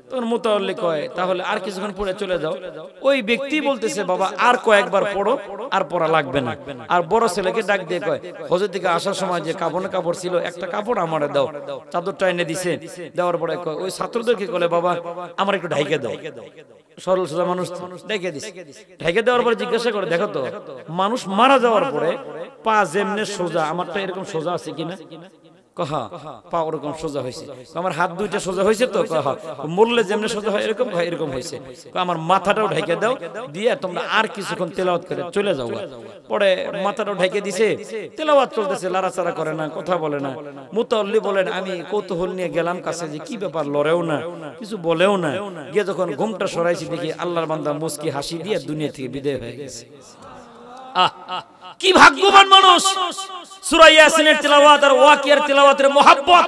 Speaker 1: তখন মুতাওয়াল্লি কয় তাহলে আর কিছুক্ষণ পরে চলে যাও। ওই ব্যক্তি বলতেছে, বাবা আর কয়েকবার পড়ো, আর পড়া লাগবে না। আর বড় ছেলেকে ডাক দিয়ে কয়, হজর থেকে আসার সময় যে কাপড় ছিল, একটা কাপড় আমারে দাও। চাদরটা এনে দিছে, দেওয়ার পরে কয় ওই ছাত্রদেরকে বলে, বাবা আমার একটু ঢাইকে দাও। সরল সোজা মানুষ ঢেকে দিছে। ঢেকে দেওয়ার পরে জিজ্ঞাসা করে, দেখো তো মানুষ মারা যাওয়ার পরে পা যেমনে সোজা, আমারটা এরকম সোজা আছে কিনা? কহা পা ওরকম সোজা হয়েছে। আমার হাত 2টা সোজা হয়েছে তো? কহা মরলে যেমনে সোজা হয় এরকম হয়, এরকম হয়েছে। আমার মাথাটাও ঢেকে দাও, দিয়ে তোমরা আর কিছুক্ষণ তেলাওয়াত করে চলে যাও। পরে মাথাটাও ঢেকে দিছে, তেলাওয়াত চলতেছে, লাড়াচাড়া করে না, কথা বলে না। মুতাওয়াল্লি বলেন আমি কৌতূহল নিয়ে গেলাম কাছে, যে কি ব্যাপার, লড়েও না, কিছু বলেও না। গিয়ে যখন ঘুমটা সরাইছি দেখি আল্লাহর বান্দা মুস্কি হাসি দিয়ে দুনিয়া থেকে বিদায় হয়ে গেছে। কি ভাগ্যবান মানুষ! সূরা ইয়াসিনের তেলাওয়াত আর ওয়াকিয়ার তেলাওয়াতের মহব্বত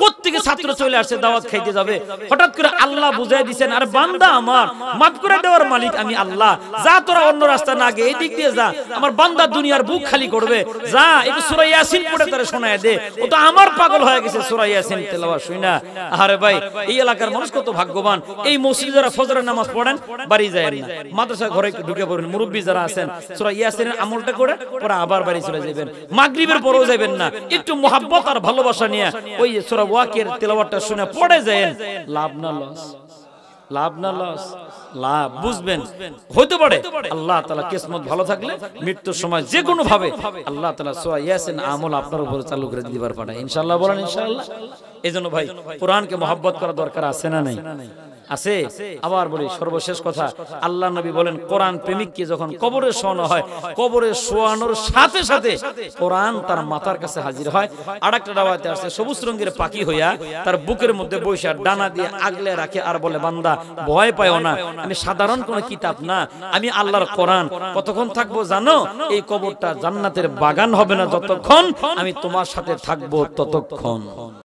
Speaker 1: কোত্থেকে ছাত্র চলে আসছে দাওয়াত খাইতে যাবে। হঠাৎ করে আল্লাহ বুঝাই দিবেন, আরে বান্দা আমার, মাফ করে দেওয়ার মালিক আমি আল্লাহ, যা তোরা অন্য রাস্তা না গিয়ে এই দিক দিয়ে যা, আমার বান্দা দুনিয়ার বুক খালি করবে, যা একটু সূরা ইয়াসিন পড়ে তারে শোনায় দে। ও তো আমার পাগল হয়ে গেছে সূরা ইয়াসিন তেলাওয়াত শুনা। আরে ভাই এই এলাকার মানুষ কত ভাগ্যবান! এই মসজিদে যারা ফজরের নামাজ পড়েন বাড়ি যায় না, মাদ্রাসা ঘরে ঢুকে পড়েন, মুরব্বি যারা আছেন সূরা ইয়াসিনের আমলটা করে পরে আবার বাড়ি চলে যাবেন, মাগরিবের পরেও যাবেন না। একটু মুহাব্বত আর ভালোবাসা নিয়ে ওই সূরা ওয়াকিয়ার তেলাওয়াতটা শুনে পড়ে যায়েন, লাভ না লস? লাভ না লস? লাভ। বুঝবেন হইতে পারে আল্লাহ তাআলা কিসমত ভালো থাকলে মৃত্যুর সময় যে কোনো ভাবে আল্লাহ তাআলা সূরা ইয়াসিন আমল আপনার উপরে চালু করে দিতে পারে, ইনশাআল্লাহ। বলেন ইনশাআল্লাহ। এইজন্য ভাই কোরআনকে মহব্বত করা দরকার আছে না নাই? আছে। আবার বলি সর্বশেষ কথা, আল্লাহ নবী বলেন কোরআন প্রেমিককে যখন কবরে শোয়ানো হয়, কবরে শোয়ানোর সাথে সাথে কোরআন তার মাথার কাছে হাজির হয়। আরেকটা রাওয়ায়াতে আছে সবুজ রঙের পাখি হইয়া তার বুকের মধ্যে বৈশা ডানা দিয়ে আগলে রাখে আর বলে, বান্দা ভয় পাও না, আমি সাধারণ কোনো কিতাব না, আমি আল্লাহর কোরআন। কতক্ষণ থাকবো জানো? এই কবরটা জান্নাতের বাগান হবে না যতক্ষণ আমি তোমার সাথে থাকবো ততক্ষণ।